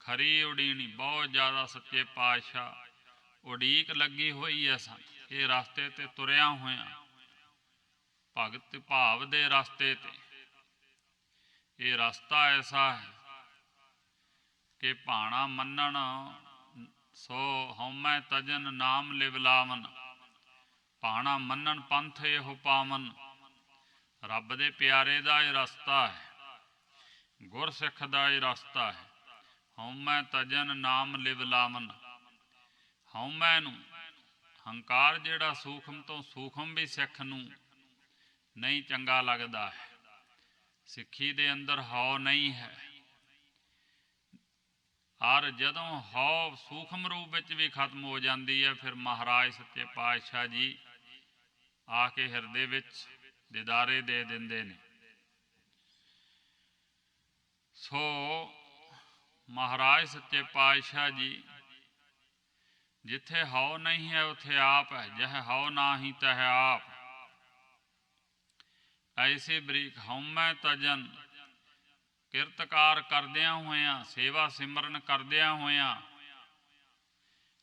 ਖਰੀ ਉਡੀਣੀ, ਬਹੁਤ ਜ਼ਿਆਦਾ ਸੱਚੇ ਪਾਤਸ਼ਾਹ ਉਡੀਕ ਲੱਗੀ ਹੋਈ ਹੈ ਸਾਨੂੰ ਇਹ ਰਸਤੇ ਤੇ ਤੁਰਿਆ ਹੋਇਆ, ਭਗਤ ਭਾਵ ਦੇ ਰਸਤੇ ਤੇ। ਇਹ ਰਸਤਾ ਐਸਾ ਹੈ ਕਿ ਭਾਣਾ ਮੰਨਣ ਸੋ ਹਉਮੈ ਤਜਨ ਨਾਮ ਲਿਵ ਲਾਵਨ, ਭਾਣਾ ਮੰਨਣ ਪੰਥ ਇਹੋ ਪਾਵਨ। ਰੱਬ ਦੇ ਪਿਆਰੇ ਦਾ ਇਹ ਰਸਤਾ ਹੈ, ਗੁਰਸਿੱਖ ਦਾ ਇਹ ਰਸਤਾ ਹੈ। ਹਉਮੈ ਤਜਨ ਨਾਮ ਲਿਵ ਲਾਵਨ। ਹਉਮੈ ਨੂੰ, ਹੰਕਾਰ ਜਿਹੜਾ ਸੂਖਮ ਤੋਂ ਸੂਖਮ ਵੀ ਸਿੱਖ ਨੂੰ ਨਹੀਂ ਚੰਗਾ ਲੱਗਦਾ ਹੈ। ਸਿੱਖੀ ਦੇ ਅੰਦਰ ਹਉ ਨਹੀਂ ਹੈ। ਔਰ ਜਦੋਂ ਹਉ ਸੂਖਮ ਰੂਪ ਵਿੱਚ ਵੀ ਖਤਮ ਹੋ ਜਾਂਦੀ ਹੈ, ਫਿਰ ਮਹਾਰਾਜ ਸੱਚੇ ਪਾਤਸ਼ਾਹ ਜੀ ਆ ਕੇ ਹਿਰਦੇ ਵਿੱਚ ਦੀਦਾਰੇ ਦੇ ਦਿੰਦੇ ਨੇ। ਸੋ ਮਹਾਰਾਜ ਸੱਚੇ ਪਾਤਸ਼ਾਹ ਜੀ ਜਿੱਥੇ ਹਉ ਨਹੀਂ ਹੈ ਉੱਥੇ ਆਪ ਹੈ। ਜਹ ਹਉ ਨਾਹੀ ਤਹ ਆਪ। ਐਸੇ ਬਰੀਕ ਹਉਮੈ ਤਜਨ, ਕਿਰਤਕਾਰ ਕਰਦਿਆਂ ਹੋਇਆਂ, ਸੇਵਾ ਸਿਮਰਨ ਕਰਦਿਆਂ ਹੋਇਆਂ,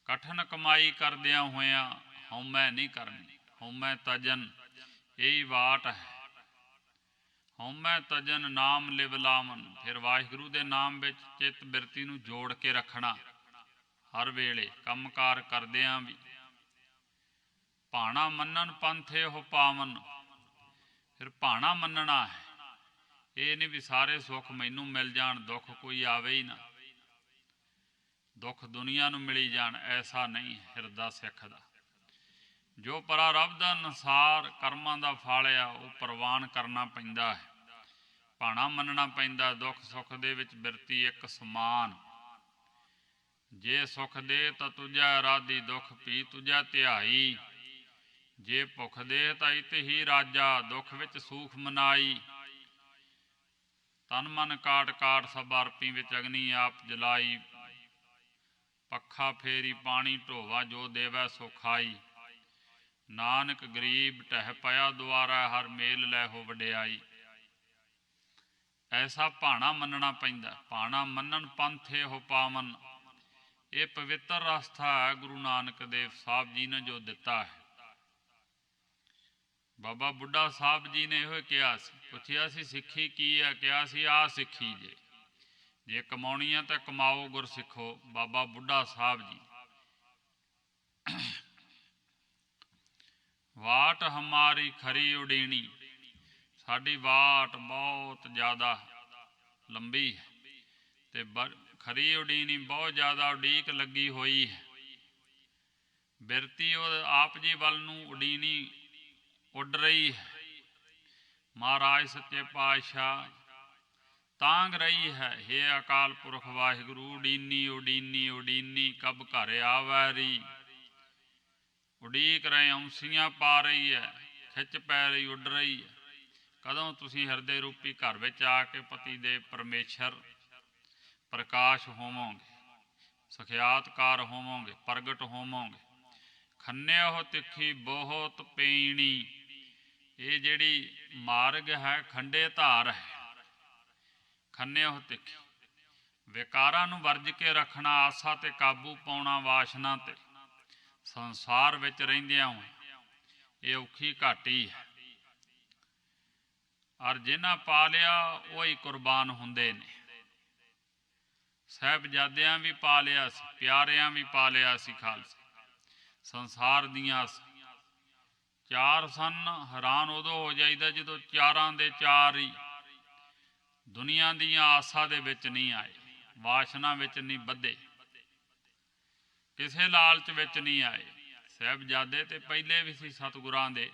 ਕਠਨ ਕਮਾਈ ਕਰਦਿਆਂ ਹੋਇਆਂ ਹਉਮੈ ਨਹੀਂ ਕਰਨੀ। ਹਉਮੈ ਤਜਨ ਇਹੀ ਵਾਟ ਹੈ। ਹਉਮੈ ਤਜਨ ਨਾਮ ਲਿਵ ਲਾਵਨ। ਫਿਰ ਵਾਹਿਗੁਰੂ ਦੇ ਨਾਮ ਵਿੱਚ ਚਿੱਤ ਬਿਰਤੀ ਨੂੰ ਜੋੜ ਕੇ ਰੱਖਣਾ ਹਰ ਵੇਲੇ, ਕੰਮਕਾਰ ਕਰਦਿਆਂ ਵੀ। ਭਾਣਾ ਮੰਨਣ ਪੰਥ ਇਹੋ ਪਾਵਨ। ਫਿਰ ਭਾਣਾ ਮੰਨਣਾ ਹੈ। ਇਹ ਨਹੀਂ ਵੀ ਸਾਰੇ ਸੁੱਖ ਮੈਨੂੰ ਮਿਲ ਜਾਣ, ਦੁੱਖ ਕੋਈ ਆਵੇ ਹੀ ਨਾ, ਦੁੱਖ ਦੁਨੀਆ ਨੂੰ ਮਿਲੀ ਜਾਣ, ਐਸਾ ਨਹੀਂ ਹਿਰਦਾ ਸਿੱਖ ਦਾ। ਜੋ ਪਰਾ ਰੱਬ ਦਾ ਅਨੁਸਾਰ ਕਰਮਾਂ ਦਾ ਫਲ ਆ, ਉਹ ਪ੍ਰਵਾਨ ਕਰਨਾ ਪੈਂਦਾ ਹੈ, ਭਾਣਾ ਮੰਨਣਾ ਪੈਂਦਾ। ਦੁੱਖ ਸੁੱਖ ਦੇ ਵਿੱਚ ਬਿਰਤੀ ਇੱਕ ਸਮਾਨ। ਜੇ ਸੁਖ ਦੇ ਤਾਂ ਤੁਝਾ ਰਾਧੀ, ਦੁੱਖ ਪੀ ਤੁਝਾ ਧਿਆਈ। ਜੇ ਭੁੱਖ ਦੇ ਤਾਂ ਇਤ ਹੀ ਰਾਜਾ, ਦੁੱਖ ਵਿੱਚ ਸੂਖ ਮਨਾਈ। ਤਨ ਮਨ ਕਾਟ ਕਾਟ ਸਭ ਅਰਪੀ, ਵਿੱਚ ਅਗਨੀ ਆਪ ਜਲਾਈ। ਪੱਖਾ ਫੇਰੀ ਪਾਣੀ ਢੋਵਾ, ਜੋ ਦੇਵੈ ਸੋ ਖਾਈ। ਨਾਨਕ ਗਰੀਬ ਢਹਿ ਪਿਆ ਦੁਆਰਾ, ਹਰ ਮੇਲ ਲੈ ਹੋ ਵਡਿਆਈ। ਐਸਾ ਭਾਣਾ ਮੰਨਣਾ ਪੈਂਦਾ। ਭਾਣਾ ਮੰਨਣ ਪੰਥ ਇਹੋ ਪਾਵਨ। ਇਹ ਪਵਿੱਤਰ ਰਸਤਾ ਹੈ ਗੁਰੂ ਨਾਨਕ ਦੇਵ ਸਾਹਿਬ ਜੀ ਨੇ ਜੋ ਦਿੱਤਾ ਹੈ। ਬਾਬਾ ਬੁੱਢਾ ਸਾਹਿਬ ਜੀ ਨੇ ਇਹੋ ਕਿਹਾ ਸੀ, ਪੁੱਛਿਆ ਸੀ ਸਿੱਖੀ ਕੀ ਹੈ, ਕਿਹਾ ਸੀ ਆਹ ਸਿੱਖੀ ਜੇ ਕਮਾਉਣੀ ਹੈ ਤਾਂ ਕਮਾਓ ਗੁਰ ਸਿੱਖੋ। ਬਾਬਾ ਬੁੱਢਾ ਸਾਹਿਬ ਜੀ। ਵਾਟ ਹਮਾਰੀ ਖਰੀ ਉਡੀਣੀ, ਸਾਡੀ ਵਾਟ ਬਹੁਤ ਜ਼ਿਆਦਾ ਲੰਬੀ ਹੈ ਤੇ ਖਰੀ ਉਡੀਨੀ ਬਹੁਤ ਜ਼ਿਆਦਾ ਉਡੀਕ ਲੱਗੀ ਹੋਈ ਹੈ। ਬਿਰਤੀ ਉਹ ਆਪ ਜੀ ਵੱਲ ਨੂੰ ਉਡੀਨੀ ਉੱਡ ਰਹੀ ਹੈ। ਮਹਾਰਾਜ ਸੱਚੇ ਪਾਤਸ਼ਾਹ ਤਾਂਘ ਰਹੀ ਹੈ, ਹੇ ਅਕਾਲ ਪੁਰਖ ਵਾਹਿਗੁਰੂ ਉਡੀਨੀ ਉਡੀਨੀ ਉਡੀਨੀ ਕਬ ਘਰ ਆਵੈਰੀ। ਉਡੀਕ ਰਹੇ ਔਂਸੀਆਂ ਪਾ ਰਹੀ ਹੈ, ਖਿੱਚ ਪੈ ਰਹੀ, ਉੱਡ ਰਹੀ ਹੈ। ਕਦੋਂ ਤੁਸੀਂ ਹਿਰਦੇ ਰੂਪੀ ਘਰ ਵਿੱਚ ਆ ਕੇ ਪਤੀ ਦੇ ਪਰਮੇਸ਼ਰ ਪ੍ਰਕਾਸ਼ ਹੋਵੋਗੇ, ਸਖਿਆਤਕਾਰ ਹੋਵੋਗੇ, ਪ੍ਰਗਟ ਹੋਵੋਗੇ। ਖੰਨਿਓ ਤਿੱਖੀ ਬਹੁਤ ਪੀਣੀ, ਇਹ ਜਿਹੜੀ ਮਾਰਗ ਹੈ ਖੰਡੇ ਧਾਰ ਹੈ। ਖੰਨਿਓ ਤਿੱਖੀ, ਵਿਕਾਰਾਂ ਨੂੰ ਵਰਜ ਕੇ ਰੱਖਣਾ, ਆਸਾ ਤੇ ਕਾਬੂ ਪਾਉਣਾ, ਵਾਸ਼ਨਾ ਤੇ ਸੰਸਾਰ ਵਿੱਚ ਰਹਿੰਦਿਆਂ ਹੋਏ ਇਹ ਔਖੀ ਘਾਟੀ ਹੈ। ਔਰ ਜਿਨ੍ਹਾਂ ਪਾ ਲਿਆ ਉਹ ਹੀ ਕੁਰਬਾਨ ਹੁੰਦੇ ਨੇ। ਸਾਹਿਬਜ਼ਾਦਿਆਂ ਵੀ ਪਾ ਲਿਆ ਸੀ, ਪਿਆਰਿਆਂ ਵੀ ਪਾ ਲਿਆ ਸੀ ਖਾਲਸਾ। ਸੰਸਾਰ ਦੀਆਂ ਚਾਰ ਸਨ। ਹੈਰਾਨ ਉਦੋਂ ਹੋ ਜਾਈਦਾ ਜਦੋਂ ਚਾਰਾਂ ਦੇ ਚਾਰ ਹੀ ਦੁਨੀਆ ਦੀਆਂ ਆਸਾਂ ਦੇ ਵਿੱਚ ਨਹੀਂ ਆਏ, ਵਾਸ਼ਨਾ ਵਿੱਚ ਨਹੀਂ ਬੱਧੇ, ਕਿਸੇ ਲਾਲਚ ਵਿੱਚ ਨਹੀਂ ਆਏ। ਸਾਹਿਬਜ਼ਾਦੇ ਤੇ ਪਹਿਲੇ ਵੀ ਸੀ ਸਤਿਗੁਰਾਂ ਦੇ,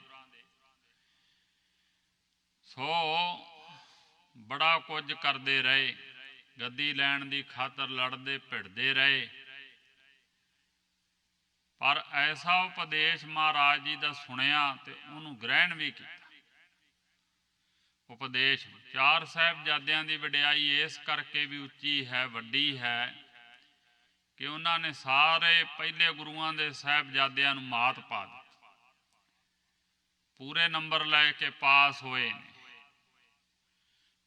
ਸੋ ਬੜਾ ਕੁਝ ਕਰਦੇ ਰਹੇ, ਗੱਦੀ ਲੈਣ ਦੀ ਖਾਤਰ ਲੜਦੇ ਭਿੜਦੇ ਰਹੇ। ਪਰ ਐਸਾ ਉਪਦੇਸ਼ ਮਹਾਰਾਜ ਜੀ ਦਾ ਸੁਣਿਆ ਤੇ ਉਹਨੂੰ ਗ੍ਰਹਿਣ ਵੀ ਕੀਤਾ। ਉਪਦੇਸ਼ ਚਾਰ ਸਾਹਿਬਜ਼ਾਦਿਆਂ ਦੀ ਵਡਿਆਈ ਇਸ ਕਰਕੇ ਵੀ ਉੱਚੀ ਹੈ, ਵੱਡੀ ਹੈ ਕਿ ਉਹਨਾਂ ਨੇ ਸਾਰੇ ਪਹਿਲੇ ਗੁਰੂਆਂ ਦੇ ਸਾਹਿਬਜ਼ਾਦਿਆਂ ਨੂੰ ਮਾਤ ਪਾ ਦਿੱਤੀ, ਪੂਰੇ ਨੰਬਰ ਲੈ ਕੇ ਪਾਸ ਹੋਏ ਨੇ।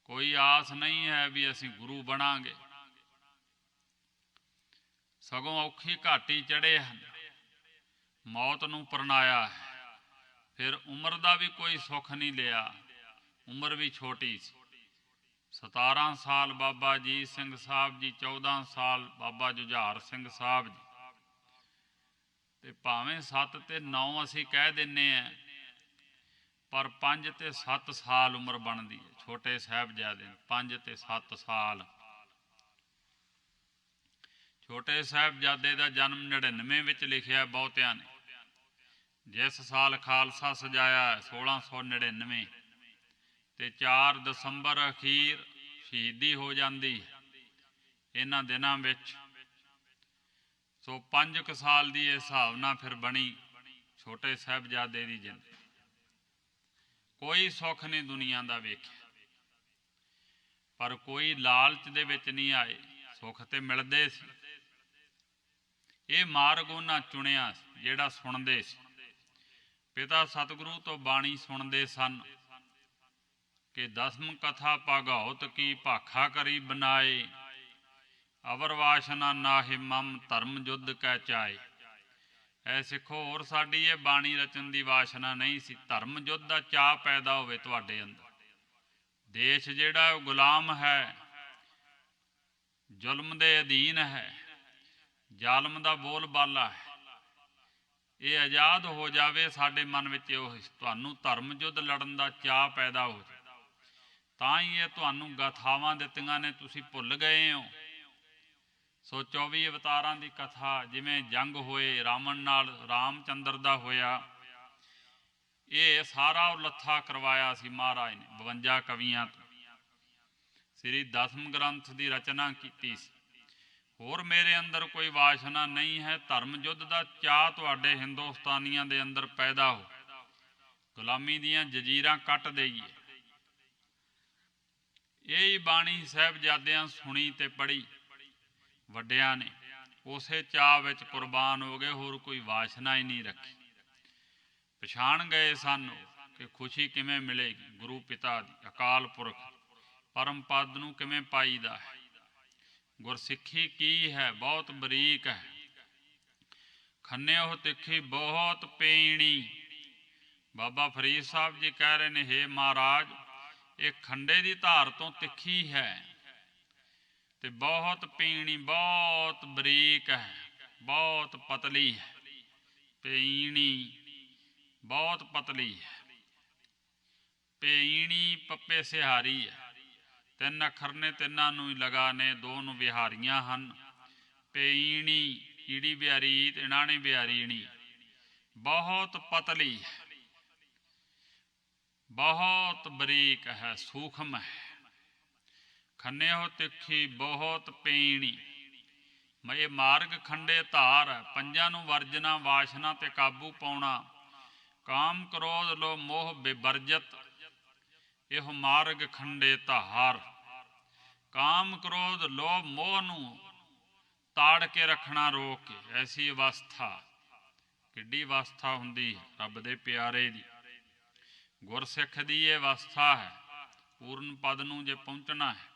ਕੋਈ ਆਸ ਨਹੀਂ ਹੈ ਵੀ ਅਸੀਂ ਗੁਰੂ ਬਣਾਂਗੇ, ਸਗੋਂ ਔਖੀ ਘਾਟੀ ਚੜ੍ਹੇ ਹਨ, ਮੌਤ ਨੂੰ ਪਰਨਾਇਆ ਹੈ। ਫਿਰ ਉਮਰ ਦਾ ਵੀ ਕੋਈ ਸੁੱਖ ਨਹੀਂ ਲਿਆ, ਉਮਰ ਵੀ ਛੋਟੀ ਸੀ। 17 ਸਾਲ ਬਾਬਾ ਅਜੀਤ ਸਿੰਘ ਸਾਹਿਬ ਜੀ, 14 ਸਾਲ ਬਾਬਾ ਜੁਝਾਰ ਸਿੰਘ ਸਾਹਿਬ ਜੀ, ਤੇ ਭਾਵੇਂ 7 ਤੇ 9 ਅਸੀਂ ਕਹਿ ਦਿੰਦੇ ਹਾਂ, ਪਰ 5 ਤੇ 7 ਸਾਲ ਉਮਰ ਬਣਦੀ ਹੈ ਛੋਟੇ ਸਾਹਿਬਜ਼ਾਦੇ। 5 ਤੇ 7 ਸਾਲ। ਛੋਟੇ ਸਾਹਿਬਜ਼ਾਦੇ ਦਾ ਜਨਮ 99 ਵਿੱਚ ਲਿਖਿਆ ਬਹੁਤਿਆਂ ਨੇ। ਜਿਸ ਸਾਲ ਖਾਲਸਾ ਸਜਾਇਆ 1699 ਤੇ 4 ਦਸੰਬਰ ਅਖੀਰ ਸ਼ਹੀਦੀ ਹੋ ਜਾਂਦੀ ਇਹਨਾਂ ਦਿਨਾਂ ਵਿੱਚ। ਸੋ 5 ਕੁ ਸਾਲ ਦੀ ਇਸ ਹਿਸਾਬ ਨਾਲ ਫਿਰ ਬਣੀ ਛੋਟੇ ਸਾਹਿਬਜ਼ਾਦੇ ਦੀ ਜ਼ਿੰਦਗੀ। ਕੋਈ ਸੁੱਖ ਨਹੀਂ ਦੁਨੀਆ ਦਾ ਵੇਖਿਆ, ਪਰ ਕੋਈ ਲਾਲਚ ਦੇ ਵਿੱਚ ਨਹੀਂ ਆਏ, ਸੁੱਖ ਤੇ ਮਿਲਦੇ ਸੀ। ਇਹ ਮਾਰਗ ਉਹਨਾਂ ਚੁਣਿਆ ਜਿਹੜਾ ਸੁਣਦੇ ਸੀ। ਪਿਤਾ ਸਤਿਗੁਰੂ ਤੋਂ ਬਾਣੀ ਸੁਣਦੇ ਸਨ ਕਿ ਦਸਮ ਕਥਾ ਭਾਗਉਤ ਕੀ ਭਾਖਾ ਕਰੀ ਬਨਾਏ, ਅਵਰ ਵਾਸ਼ਨਾ ਨਾਹਿ ਮਮ ਧਰਮ ਜੁੱਧ ਕੈ ਚਾਏ। ਐ ਸਿੱਖੋ, ਹੋਰ ਸਾਡੀ ਇਹ ਬਾਣੀ ਰਚਨ ਦੀ ਵਾਸ਼ਨਾ ਨਹੀਂ ਸੀ, ਧਰਮ ਯੁੱਧ ਦਾ ਚਾਅ ਪੈਦਾ ਹੋਵੇ ਤੁਹਾਡੇ ਅੰਦਰ। ਦੇਸ਼ ਜਿਹੜਾ ਉਹ ਗੁਲਾਮ ਹੈ, ਜ਼ੁਲਮ ਦੇ ਅਧੀਨ ਹੈ, ਜ਼ਾਲਮ ਦਾ ਬੋਲ ਬਾਲਾ ਹੈ। ਇਹ ਆਜ਼ਾਦ ਹੋ ਜਾਵੇ ਸਾਡੇ ਮਨ ਵਿੱਚ, ਉਹ ਤੁਹਾਨੂੰ ਧਰਮ ਯੁੱਧ ਲੜਨ ਦਾ ਚਾਅ ਪੈਦਾ ਹੋ ਜਾਵੇ। ਤਾਂ ਹੀ ਇਹ ਤੁਹਾਨੂੰ ਗਾਥਾਵਾਂ ਦਿੱਤੀਆਂ ਨੇ, ਤੁਸੀਂ ਭੁੱਲ ਗਏ ਹੋ। ਸੋ 24 ਅਵਤਾਰਾਂ ਦੀ ਕਥਾ, ਜਿਵੇਂ ਜੰਗ ਹੋਏ ਰਾਵਣ ਨਾਲ ਰਾਮਚੰਦਰ ਦਾ ਹੋਇਆ, ਇਹ ਸਾਰਾ ਉਲੱਥਾ ਕਰਵਾਇਆ ਸੀ ਮਹਾਰਾਜ ਨੇ 52 ਕਵੀਆਂ ਤੋਂ। ਸ੍ਰੀ ਦਸਮ ਗ੍ਰੰਥ ਦੀ ਰਚਨਾ ਕੀਤੀ ਸੀ। ਹੋਰ ਮੇਰੇ ਅੰਦਰ ਕੋਈ ਵਾਸ਼ਨਾ ਨਹੀਂ ਹੈ, ਧਰਮ ਯੁੱਧ ਦਾ ਚਾਅ ਤੁਹਾਡੇ ਹਿੰਦੁਸਤਾਨੀਆਂ ਦੇ ਅੰਦਰ ਪੈਦਾ ਹੋ, ਗੁਲਾਮੀ ਦੀਆਂ ਜੰਜੀਰਾਂ ਕੱਟ ਦੇਈਏ। ਇਹ ਬਾਣੀ ਸਾਹਿਬਜ਼ਾਦਿਆਂ ਸੁਣੀ ਤੇ ਪੜ੍ਹੀ ਵੱਡਿਆਂ ਨੇ, ਉਸੇ ਚਾਅ ਵਿੱਚ ਕੁਰਬਾਨ ਹੋ ਗਏ, ਹੋਰ ਕੋਈ ਵਾਸ਼ਨਾ ਹੀ ਨਹੀਂ ਰੱਖੀ। ਪਛਾਣ ਗਏ ਸਨ ਕਿ ਖੁਸ਼ੀ ਕਿਵੇਂ ਮਿਲੇਗੀ, ਗੁਰੂ ਪਿਤਾ ਦੀ, ਅਕਾਲ ਪੁਰਖ ਪਰਮ ਪਦ ਨੂੰ ਕਿਵੇਂ ਪਾਈਦਾ ਹੈ। ਗੁਰਸਿੱਖੀ ਕੀ ਹੈ, ਬਹੁਤ ਬਰੀਕ ਹੈ। ਖੰਨਿਓ ਤਿੱਖੀ ਬਹੁਤ ਪੀਣੀ। ਬਾਬਾ ਫਰੀਦ ਸਾਹਿਬ ਜੀ ਕਹਿ ਰਹੇ ਨੇ, ਹੇ ਮਹਾਰਾਜ, ਇਹ ਖੰਡੇ ਦੀ ਧਾਰ ਤੋਂ ਤਿੱਖੀ ਹੈ ਤੇ ਬਹੁਤ ਪੀਣੀ, ਬਹੁਤ ਬਰੀਕ ਹੈ, ਬਹੁਤ ਪਤਲੀ ਹੈ। ਪੀਣੀ ਬਹੁਤ ਪਤਲੀ ਹੈ। ਪੀਣੀ ਪੱਪੇ ਸਿਹਾਰੀ ਹੈ ਤਿੰਨ ਅੱਖਰ ਨੇ, ਤਿੰਨਾਂ ਨੂੰ ਹੀ ਲਗਾ ਨੇ, ਦੋ ਨੂੰ ਵਿਹਾਰੀਆਂ ਹਨ। ਪੇਈਣੀ ਈੜੀ ਬਿਹਾਰੀ ਤੇ ਇਣਾਣੀ ਬਿਹਾਰੀਣੀ। ਬਹੁਤ ਪਤਲੀ ਹੈ, ਬਹੁਤ ਬਰੀਕ ਹੈ, ਸੂਖਮ ਹੈ। ਖੰਨਿਓ ਤਿੱਖੀ ਬਹੁਤ ਪੇਣੀ। ਇਹ ਮਾਰਗ ਖੰਡੇ ਧਾਰ ਹੈ। ਪੰਜਾਂ ਨੂੰ ਵਰਜਣਾ, ਵਾਸ਼ਨਾ ਤੇ ਕਾਬੂ ਪਾਉਣਾ। ਕਾਮ ਕ੍ਰੋਧ ਲੋਭ ਮੋਹ ਬਿਵਰਜਤ, ਇਹੋ ਮਾਰਗ ਖੰਡੇ ਧਾਰ। ਕਾਮ ਕ੍ਰੋਧ ਲੋਭ ਮੋਹ ਨੂੰ ਤਾੜ ਕੇ ਰੱਖਣਾ, ਰੋਕ ਕੇ। ਐਸੀ ਅਵਸਥਾ, ਕਿੱਡੀ ਅਵਸਥਾ ਹੁੰਦੀ ਹੈ ਰੱਬ ਦੇ ਪਿਆਰੇ ਦੀ। ਗੁਰਸਿੱਖ ਦੀ ਇਹ ਅਵਸਥਾ ਹੈ। ਪੂਰਨ ਪਦ ਨੂੰ ਜੇ ਪਹੁੰਚਣਾ ਹੈ,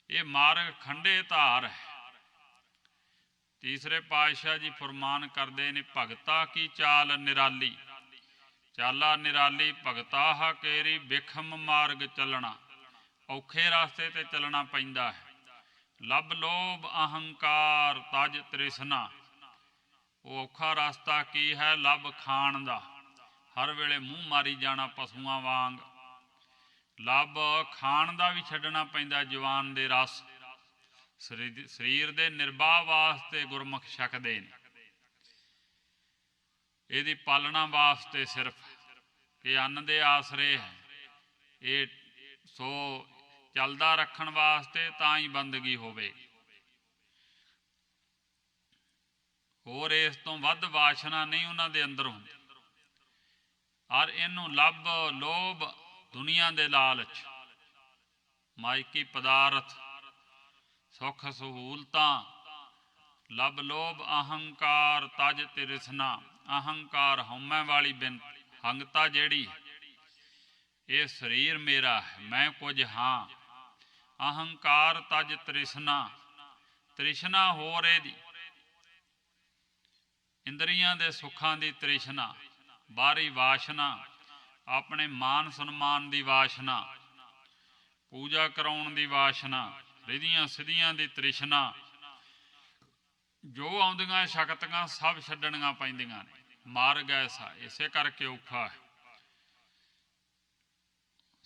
ਇਹ ਮਾਰਗ ਖੰਡੇ ਧਾਰ ਹੈ। ਤੀਸਰੇ ਪਾਤਸ਼ਾਹ ਜੀ ਫਰਮਾਨ ਕਰਦੇ ਨੇ, ਭਗਤਾ ਕੀ ਚਾਲ ਨਿਰਾਲੀ। ਚਾਲਾ ਨਿਰਾਲੀ ਭਗਤਾ ਹਾ ਕੇਰੀ, ਬਿਖਮ ਮਾਰਗ ਚੱਲਣਾ। ਔਖੇ ਰਸਤੇ ਤੇ ਚੱਲਣਾ ਪੈਂਦਾ ਹੈ। ਲੱਭ ਲੋਭ ਅਹੰਕਾਰ ਤਜ ਤ੍ਰਿਸ਼ਨਾ। ਉਹ ਔਖਾ ਰਸਤਾ ਕੀ ਹੈ? ਲੱਭ ਖਾਣ ਦਾ, ਹਰ ਵੇਲੇ ਮੂੰਹ ਮਾਰੀ ਜਾਣਾ ਪਸ਼ੂਆਂ ਵਾਂਗ। ਲੱਭ ਖਾਣ ਦਾ ਵੀ ਛੱਡਣਾ ਪੈਂਦਾ, ਜਵਾਨ ਦੇ ਰਸ। ਸਰੀਰ ਦੇ ਨਿਰਵਾਹ ਵਾਸਤੇ ਗੁਰਮੁਖ ਛਕਦੇ ਨੇ, ਇਹਦੀ ਪਾਲਣਾ ਵਾਸਤੇ ਸਿਰਫ ਕਿ ਅੰਨ ਦੇ ਆਸਰੇ ਹੈ। ਇਹ ਸੋ ਚੱਲਦਾ ਰੱਖਣ ਵਾਸਤੇ ਤਾਂ ਹੀ ਬੰਦਗੀ ਹੋਵੇ। ਹੋਰ ਇਸ ਤੋਂ ਵੱਧ ਵਾਸ਼ਨਾ ਨਹੀਂ ਉਹਨਾਂ ਦੇ ਅੰਦਰ ਹੁੰਦੀ। ਔਰ ਇਹਨੂੰ ਲੱਭ ਲੋਭ, ਦੁਨੀਆ ਦੇ ਲਾਲਚ, ਮਾਇਕੀ ਪਦਾਰਥ, ਸੁੱਖ ਸਹੂਲਤਾਂ। ਲੱਭ ਲੋਭ ਅਹੰਕਾਰ ਤਜ ਤ੍ਰਿਸ਼ਨਾ। ਅਹੰਕਾਰ ਹਉਮੈ ਵਾਲੀ ਹੰਗਤਾ ਜਿਹੜੀ, ਇਹ ਸਰੀਰ ਮੇਰਾ ਹੈ, ਮੈਂ ਕੁਝ ਹਾਂ। ਅਹੰਕਾਰ ਤਜ ਤ੍ਰਿਸ਼ਨਾ। ਤ੍ਰਿਸ਼ਨਾ ਹੋਰ ਇਹਦੀ, ਇੰਦਰੀਆਂ ਦੇ ਸੁੱਖਾਂ ਦੀ ਤ੍ਰਿਸ਼ਨਾ, ਬਾਹਰੀ ਵਾਸ਼ਨਾ, ਆਪਣੇ ਮਾਨ ਸਨਮਾਨ ਦੀ ਵਾਸ਼ਨਾ, ਪੂਜਾ ਕਰਾਉਣ ਦੀ ਵਾਸ਼ਨਾ, ਰਿਧੀਆਂ ਸਿੱਧੀਆਂ ਦੀ ਤ੍ਰਿਸ਼ਨਾ। ਜੋ ਆਉਂਦੀਆਂ ਸ਼ਕਤੀਆਂ ਸਭ ਛੱਡਣੀਆਂ ਪੈਂਦੀਆਂ ਨੇ। ਮਾਰਗ ਐਸਾ, ਇਸੇ ਕਰਕੇ ਔਖਾ ਹੈ।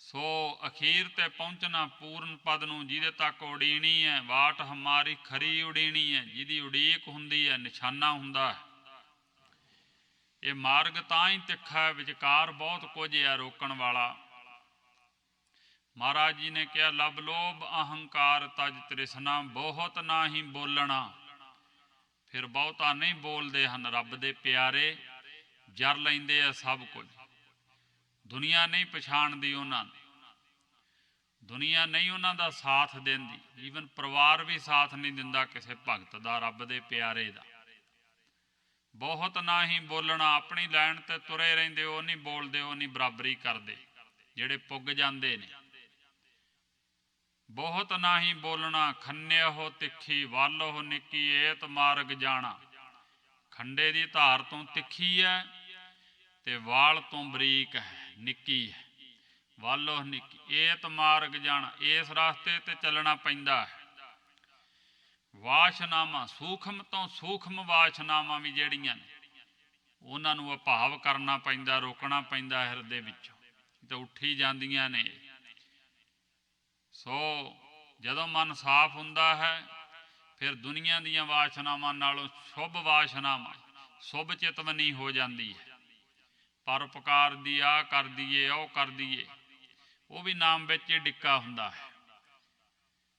ਸੋ ਅਖੀਰ ਤੇ ਪਹੁੰਚਣਾ ਪੂਰਨ ਪਦ ਨੂੰ, ਜਿਹਦੇ ਤੱਕ ਉਡੀਣੀ ਹੈ। ਵਾਟ ਹਮਾਰੀ ਖਰੀ ਉਡੀਣੀ ਹੈ, ਜਿਹਦੀ ਉਡੀਕ ਹੁੰਦੀ ਹੈ, ਨਿਸ਼ਾਨਾ ਹੁੰਦਾ ਹੈ। ਇਹ ਮਾਰਗ ਤਾਂ ਹੀ ਤਿੱਖਾ ਹੈ, ਵਿਚਕਾਰ ਬਹੁਤ ਕੁਝ ਹੈ ਰੋਕਣ ਵਾਲਾ। ਮਹਾਰਾਜ ਜੀ ਨੇ ਕਿਹਾ, ਲੱਭ ਲੋਭ ਅਹੰਕਾਰ ਤਜ ਤ੍ਰਿਸ਼ਨਾ। ਬਹੁਤ ਨਾ ਹੀ ਬੋਲਣਾ। ਫਿਰ ਬਹੁਤਾ ਨਹੀਂ ਬੋਲਦੇ ਹਨ ਰੱਬ ਦੇ ਪਿਆਰੇ, ਜਰ ਲੈਂਦੇ ਆ ਸਭ ਕੁਝ। ਦੁਨੀਆ ਨਹੀਂ ਪਛਾਣਦੀ ਉਹਨਾਂ ਨੂੰ, ਦੁਨੀਆ ਨਹੀਂ ਉਹਨਾਂ ਦਾ ਸਾਥ ਦਿੰਦੀ। ਈਵਨ ਪਰਿਵਾਰ ਵੀ ਸਾਥ ਨਹੀਂ ਦਿੰਦਾ ਕਿਸੇ ਭਗਤ ਦਾ, ਰੱਬ ਦੇ ਪਿਆਰੇ ਦਾ। ਬਹੁਤ ਨਾ ਹੀ ਬੋਲਣਾ। ਆਪਣੀ ਲਾਈਨ ਤੇ ਤੁਰੇ ਰਹਿੰਦੇ, ਉਹ ਨਹੀਂ ਬੋਲਦੇ, ਉਹ ਨਹੀਂ ਬਰਾਬਰੀ ਕਰਦੇ, ਜਿਹੜੇ ਪੁੱਗ ਜਾਂਦੇ ਨੇ। ਬਹੁਤ ਨਾ ਹੀ ਬੋਲਣਾ। ਖੰਨਿਓ ਤਿੱਖੀ ਵਾਲੋ ਨਿੱਕੀ, ਏਤ ਮਾਰਗ ਜਾਣਾ। ਖੰਡੇ ਦੀ ਧਾਰ ਤੋਂ ਤਿੱਖੀ ਹੈ ਤੇ ਵਾਲ ਤੋਂ ਬਰੀਕ ਹੈ, ਨਿੱਕੀ ਹੈ। ਵਾਲੋ ਨਿੱਕੀ, ਏਤ ਮਾਰਗ ਜਾਣਾ। ਇਸ ਰਸਤੇ ਤੇ ਚੱਲਣਾ ਪੈਂਦਾ ਹੈ। ਵਾਸ਼ਨਾਵਾਂ, ਸੂਖਮ ਤੋਂ ਸੂਖਮ ਵਾਸ਼ਨਾਵਾਂ ਵੀ ਜਿਹੜੀਆਂ ਨੇ, ਉਹਨਾਂ ਨੂੰ ਅਭਾਵ ਕਰਨਾ ਪੈਂਦਾ, ਰੋਕਣਾ ਪੈਂਦਾ ਹਿਰਦੇ ਵਿੱਚੋਂ, ਤੇ ਉੱਠੀ ਜਾਂਦੀਆਂ ਨੇ। ਸੋ ਜਦੋਂ ਮਨ ਸਾਫ਼ ਹੁੰਦਾ ਹੈ, ਫਿਰ ਦੁਨੀਆ ਦੀਆਂ ਵਾਸ਼ਨਾਵਾਂ ਨਾਲੋਂ ਸ਼ੁਭ ਵਾਸ਼ਨਾਵਾਂ, ਸ਼ੁਭ ਚਿਤਵਨੀ ਹੋ ਜਾਂਦੀ ਹੈ। ਪਰਉਪਕਾਰ ਦੀ ਆਹ ਕਰ ਦਈਏ, ਉਹ ਕਰ ਦਈਏ, ਉਹ ਵੀ ਨਾਮ ਵਿੱਚ ਹੀ ਡਿੱਕਾ ਹੁੰਦਾ ਹੈ।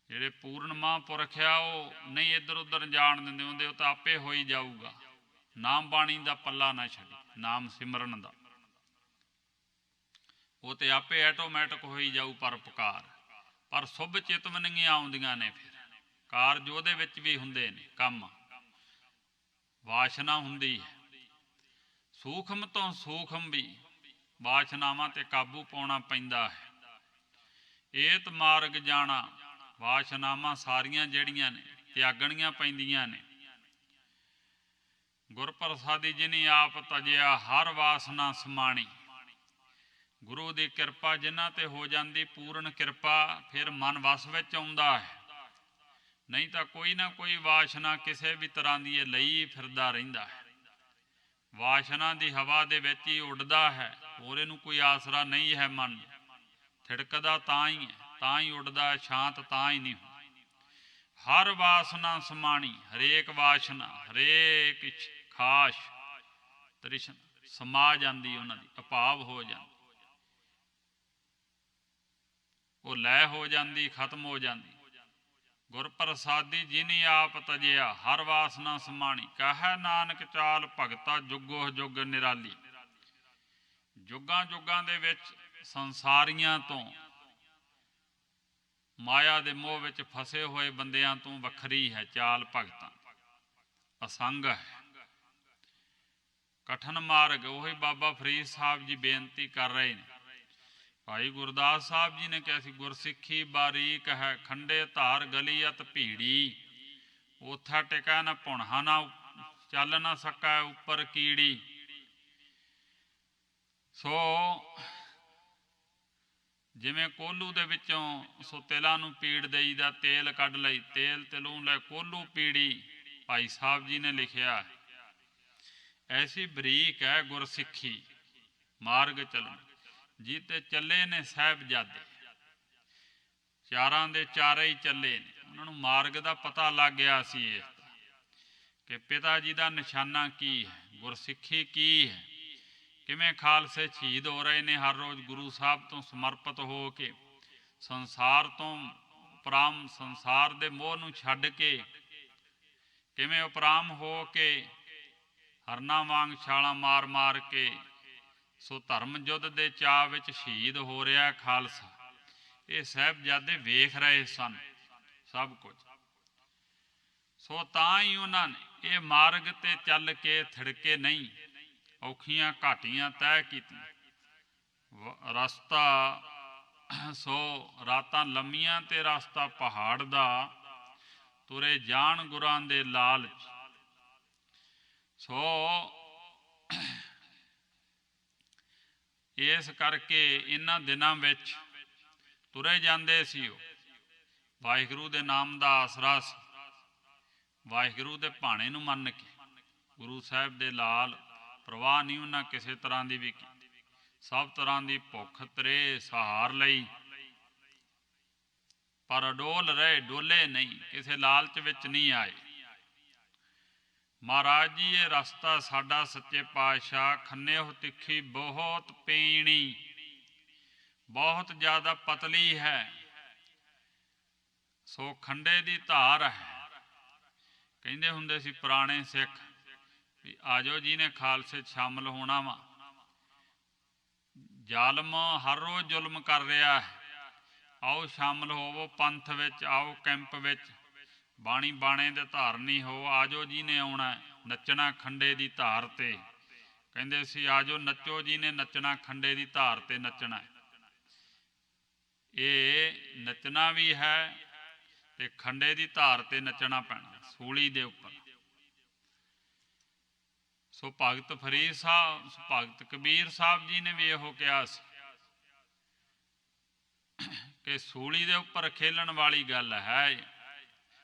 ਜਿਹੜੇ ਪੂਰਨ ਮਹਾਂਪੁਰਖ ਆ, ਉਹ ਨਹੀਂ ਇੱਧਰ ਉੱਧਰ ਜਾਣ ਦਿੰਦੇ ਹੁੰਦੇ, ਉਹ ਤਾਂ ਆਪੇ ਹੋ ਹੀ ਜਾਊਗਾ। ਨਾਮ ਬਾਣੀ ਦਾ ਪੱਲਾ ਨਾ ਛੱਡੀ, ਨਾਮ ਸਿਮਰਨ ਦਾ, ਉਹ ਤੇ ਆਪੇ ਆਟੋਮੈਟਿਕ ਹੋ ਹੀ ਜਾਊ ਪਰਉਪਕਾਰ। ਪਰ ਸ਼ੁਭ ਚਿਤਵਨੀਆਂ ਆਉਂਦੀਆਂ ਨੇ, ਫਿਰ ਕਾਰਜ ਉਹਦੇ ਵਿੱਚ ਵੀ ਹੁੰਦੇ ਨੇ, ਕੰਮ ਵਾਸ਼ਨਾ ਹੁੰਦੀ ਹੈ। ਸੂਖਮ ਤੋਂ ਸੂਖਮ ਵੀ ਵਾਸ਼ਨਾਵਾਂ ਤੇ ਕਾਬੂ ਪਾਉਣਾ ਪੈਂਦਾ ਹੈ। ਏਤ ਮਾਰਗ ਜਾਣਾ। ਵਾਸ਼ਨਾਵਾਂ ਸਾਰੀਆਂ ਜਿਹੜੀਆਂ ਨੇ ਤਿਆਗਣੀਆਂ ਪੈਂਦੀਆਂ ਨੇ। ਗੁਰਪ੍ਰਸਾਦੀ ਜਿਨੀ ਆਪ ਤਜਿਆ, ਹਰ ਵਾਸਨਾ ਸਮਾਣੀ। ਗੁਰੂ ਦੀ ਕਿਰਪਾ ਜਿਨ੍ਹਾਂ ਤੇ ਹੋ ਜਾਂਦੀ, ਪੂਰਨ ਕਿਰਪਾ, ਫਿਰ ਮਨ ਵਸ ਵਿੱਚ ਆਉਂਦਾ ਹੈ। ਨਹੀਂ ਤਾਂ ਕੋਈ ਨਾ ਕੋਈ ਵਾਸ਼ਨਾ ਕਿਸੇ ਵੀ ਤਰ੍ਹਾਂ ਦੀ ਲਈ ਫਿਰਦਾ ਰਹਿੰਦਾ ਹੈ। ਵਾਸ਼ਨਾ ਦੀ ਹਵਾ ਦੇ ਵਿੱਚ ਹੀ ਉੱਡਦਾ ਹੈ, ਹੋਰ ਇਹਨੂੰ ਕੋਈ ਆਸਰਾ ਨਹੀਂ ਹੈ। ਮਨ ਥਿੜਕਦਾ ਤਾਂ ਹੀ ਹੈ। ਤਾਂ ਹੀ ਉੱਡਦਾ, ਸ਼ਾਂਤ ਤਾਂ ਹੀ ਨਹੀਂ ਹੁੰਦਾ। ਹਰ ਵਾਸਨਾ ਸਮਾਣੀ, ਹਰੇਕ ਵਾਸਨਾ, ਹਰੇਕ ਖਾਸ਼ ਤ੍ਰਿਸ਼ਨ ਸਮਾ ਜਾਂਦੀ, ਉਹਨਾਂ ਦੀ ਅਭਾਵ ਹੋ ਜਾਂਦੀ, ਉਹ ਲੈ ਹੋ ਜਾਂਦੀ, ਖਤਮ ਹੋ ਜਾਂਦੀ। ਗੁਰ ਪ੍ਰਸਾਦੀ ਜਿਨੀ ਆਪ ਤਜਿਆ, ਹਰ ਵਾਸਨਾ ਸਮਾਣੀ। ਕਹੈ ਨਾਨਕ ਚਾਲ ਭਗਤਾ, ਜੁਗੋ ਜੁਗ ਨਿਰਾਲੀ। ਜੁਗਾਂ ਜੁਗਾਂ ਦੇ ਵਿੱਚ ਸੰਸਾਰੀਆਂ ਤੋਂ, ਮਾਇਆ ਦੇ ਮੋਹ ਵਿੱਚ ਫਸੇ ਹੋਏ ਬੰਦਿਆਂ ਤੋਂ ਵੱਖਰੀ ਹੈ ਚਾਲ ਭਗਤਾਂ, ਅਸੰਗ ਹੈ, ਕਠਨ ਮਾਰਗ। ਉਹੀ ਬਾਬਾ ਫਰੀਦ ਸਾਹਿਬ ਜੀ ਬੇਨਤੀ ਕਰ ਰਹੇ ਨੇ। ਭਾਈ ਗੁਰਦਾਸ ਸਾਹਿਬ ਜੀ ਨੇ ਕਿਹਾ ਸੀ, ਗੁਰਸਿੱਖੀ ਬਾਰੀਕ ਹੈ, ਖੰਡੇ ਧਾਰ ਗਲੀ ਅਤ ਭੀੜੀ। ਉਥਾ ਟਿਕਾ ਨਾ ਭੁਣਹਾ, ਨਾ ਚੱਲ ਨਾ ਸਕਾ ਉੱਪਰ ਕੀੜੀ। ਸੋ ਜਿਵੇਂ ਕੋਹਲੂ ਦੇ ਵਿੱਚੋਂ ਸੋ ਤਿਲਾਂ ਨੂੰ ਪੀੜ ਦੇਈਦਾ, ਤੇਲ ਕੱਢ ਲਈ, ਤੇਲ ਤਿਲੋਂ ਲੈ ਕੋਹਲੂ ਪੀੜੀ, ਭਾਈ ਸਾਹਿਬ ਜੀ ਨੇ ਲਿਖਿਆ। ਐਸੀ ਬਰੀਕ ਹੈ ਗੁਰਸਿੱਖੀ ਮਾਰਗ ਚੱਲਣ, ਜੀ ਤੇ ਚੱਲੇ ਨੇ ਸਾਹਿਬਜ਼ਾਦੇ, ਚਾਰਾਂ ਦੇ ਚਾਰੇ ਹੀ ਚੱਲੇ ਨੇ। ਉਹਨਾਂ ਨੂੰ ਮਾਰਗ ਦਾ ਪਤਾ ਲੱਗ ਗਿਆ ਸੀ ਇਸ ਦਾ, ਕਿ ਪਿਤਾ ਜੀ ਦਾ ਨਿਸ਼ਾਨਾ ਕੀ ਹੈ, ਗੁਰਸਿੱਖੀ ਕੀ ਹੈ, ਕਿਵੇਂ ਖਾਲਸੇ ਸ਼ਹੀਦ ਹੋ ਰਹੇ ਨੇ ਹਰ ਰੋਜ਼ ਗੁਰੂ ਸਾਹਿਬ ਤੋਂ ਸਮਰਪਿਤ ਹੋ ਕੇ, ਸੰਸਾਰ ਤੋਂ ਉਪਰਾਮ, ਸੰਸਾਰ ਦੇ ਮੋਹ ਨੂੰ ਛੱਡ ਕੇ ਕਿਵੇਂ ਉਪਰਾਮ ਹੋ ਕੇ ਹਰਨਾਂ ਵਾਂਗ ਛਾਲਾਂ ਮਾਰ ਮਾਰ ਕੇ ਸੋ ਧਰਮ ਯੁੱਧ ਦੇ ਚਾਅ ਵਿੱਚ ਸ਼ਹੀਦ ਹੋ ਰਿਹਾ ਖਾਲਸਾ। ਇਹ ਸਾਹਿਬਜ਼ਾਦੇ ਵੇਖ ਰਹੇ ਸਨ ਸਭ ਕੁਝ। ਸੋ ਤਾਂ ਹੀ ਉਹਨਾਂ ਨੇ ਇਹ ਮਾਰਗ ਤੇ ਚੱਲ ਕੇ ਥਿੜਕੇ ਨਹੀਂ, ਔਖੀਆਂ ਘਾਟੀਆਂ ਤੈਅ ਕੀਤੀਆਂ। ਰਸਤਾ ਸੋ ਰਾਤਾਂ ਲੰਮੀਆਂ ਤੇ ਰਸਤਾ ਪਹਾੜ ਦਾ, ਤੁਰੇ ਜਾਣ ਗੁਰਾਂ ਦੇ ਲਾਲਚ। ਸੋ ਇਸ ਕਰਕੇ ਇਹਨਾਂ ਦਿਨਾਂ ਵਿੱਚ ਤੁਰੇ ਜਾਂਦੇ ਸੀ ਉਹ, ਵਾਹਿਗੁਰੂ ਦੇ ਨਾਮ ਦਾ ਆਸਰਾ ਸੀ, ਵਾਹਿਗੁਰੂ ਦੇ ਭਾਣੇ ਨੂੰ ਮੰਨ ਕੇ। ਗੁਰੂ ਸਾਹਿਬ ਦੇ ਲਾਲ ਪ੍ਰਵਾਹ ਨਹੀਂ ਉਹਨਾਂ ਕਿਸੇ ਤਰ੍ਹਾਂ ਦੀ ਵੀ ਕੀਤੀ, ਸਭ ਤਰ੍ਹਾਂ ਦੀ ਭੁੱਖ ਤਰੇ ਸਹਾਰ ਲਈ, ਪਰ ਅਡੋਲ ਰਹੇ, ਡੋਲੇ ਨਹੀਂ, ਕਿਸੇ ਲਾਲਚ ਵਿੱਚ ਨਹੀਂ ਆਏ। ਮਹਾਰਾਜ ਜੀ ਇਹ ਰਸਤਾ ਸਾਡਾ ਸੱਚੇ ਪਾਤਸ਼ਾਹ, ਖੰਨਿਓ ਤਿੱਖੀ ਬਹੁਤ ਪੀਣੀ, ਬਹੁਤ ਜ਼ਿਆਦਾ ਪਤਲੀ ਹੈ, ਸੋ ਖੰਡੇ ਦੀ ਧਾਰ ਹੈ। ਕਹਿੰਦੇ ਹੁੰਦੇ ਸੀ ਪੁਰਾਣੇ ਸਿੱਖ ਵੀ ਆਜੋ ਜੀ ਨੇ ਖਾਲਸੇ 'ਚ ਸ਼ਾਮਲ ਹੋਣਾ ਵਾ, ਜ਼ਾਲਮ ਹਰ ਰੋਜ਼ ਜ਼ੁਲਮ ਕਰ ਰਿਹਾ ਹੈ, ਆਓ ਸ਼ਾਮਲ ਹੋਵੋ ਪੰਥ ਵਿੱਚ, ਆਓ ਕੈਂਪ ਵਿੱਚ, ਬਾਣੀ ਬਾਣੇ ਦੇ ਧਾਰਨੀ ਹੋ, ਆਜੋ ਜੀ ਨੇ ਆਉਣਾ, ਨੱਚਣਾ ਖੰਡੇ ਦੀ ਧਾਰ ਤੇ। ਕਹਿੰਦੇ ਸੀ ਆਜੋ ਨੱਚੋ ਜੀ ਨੇ ਨੱਚਣਾ, ਖੰਡੇ ਦੀ ਧਾਰ ਤੇ ਨੱਚਣਾ। ਇਹ ਨੱਚਣਾ ਵੀ ਹੈ ਤੇ ਖੰਡੇ ਦੀ ਧਾਰ ਤੇ ਨੱਚਣਾ ਪੈਣਾ, ਸੂਲੀ ਦੇ ਉੱਪਰ। ਸੋ ਭਗਤ ਫਰੀਦ ਸਾਹਿਬ, ਭਗਤ ਕਬੀਰ ਸਾਹਿਬ ਜੀ ਨੇ ਵੀ ਇਹੋ ਕਿਹਾ ਸੀ ਕਿ ਸੂਲੀ ਦੇ ਉੱਪਰ ਖੇਲਣ ਵਾਲੀ ਗੱਲ ਹੈ,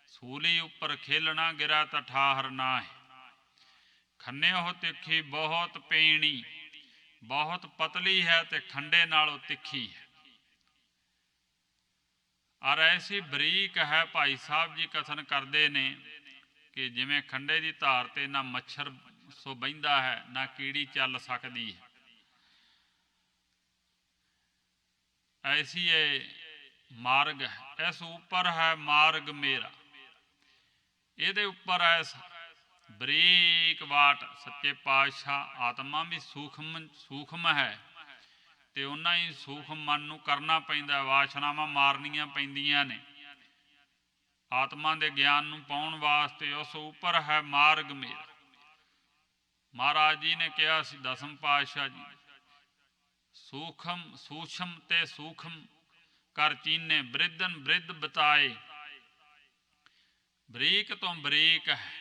ਸੂਲੀ ਉੱਪਰ ਖੇਲਣਾ ਗਿਰਾ ਤਾਂ ਠਾਹਰ ਨਾ ਹੈ। ਖੰਨਿਓ ਤਿੱਖੀ ਬਹੁਤ ਪੀਣੀ, ਬਹੁਤ ਪਤਲੀ ਹੈ ਤੇ ਖੰਡੇ ਨਾਲੋਂ ਤਿੱਖੀ ਹੈ। ਔਰ ਐਸੀ ਬਰੀਕ ਹੈ, ਭਾਈ ਸਾਹਿਬ ਜੀ ਕਥਨ ਕਰਦੇ ਨੇ ਕਿ ਜਿਵੇਂ ਖੰਡੇ ਦੀ ਧਾਰ ਤੇ ਨਾ ਮੱਛਰ ਸੋ ਬਹਿੰਦਾ ਹੈ, ਨਾ ਕੀੜੀ ਚੱਲ ਸਕਦੀ ਹੈ, ਐਸੀ ਇਹ ਮਾਰਗ ਹੈ। ਇਸ ਉੱਪਰ ਹੈ ਮਾਰਗ ਮੇਰਾ, ਇਹਦੇ ਉੱਪਰ ਹੈ ਬਰੀਕ ਵਾਟ ਸੱਚੇ ਪਾਤਸ਼ਾਹ। ਆਤਮਾ ਵੀ ਸੂਖਮ ਹੈ ਤੇ ਉਹਨਾਂ ਹੀ ਸੂਖਮ ਮਨ ਨੂੰ ਕਰਨਾ ਪੈਂਦਾ, ਵਾਸ਼ਨਾਵਾਂ ਮਾਰਨੀਆਂ ਪੈਂਦੀਆਂ ਨੇ ਆਤਮਾ ਦੇ ਗਿਆਨ ਨੂੰ ਪਾਉਣ ਵਾਸਤੇ। ਉਸ ਉੱਪਰ ਹੈ ਮਾਰਗ ਮੇਰਾ। ਮਹਾਰਾਜ ਜੀ ਨੇ ਕਿਹਾ ਸੀ ਦਸਮ ਪਾਤਸ਼ਾਹ ਜੀ, ਸੂਖਮ ਸੂਖਮ ਤੇ ਸੂਖਮ ਕਰ ਚੀਨੇ, ਬ੍ਰਿਧਨ ਬ੍ਰਿਧ ਬਤਾਏ। ਬਰੀਕ ਤੋਂ ਬਰੀਕ ਹੈ,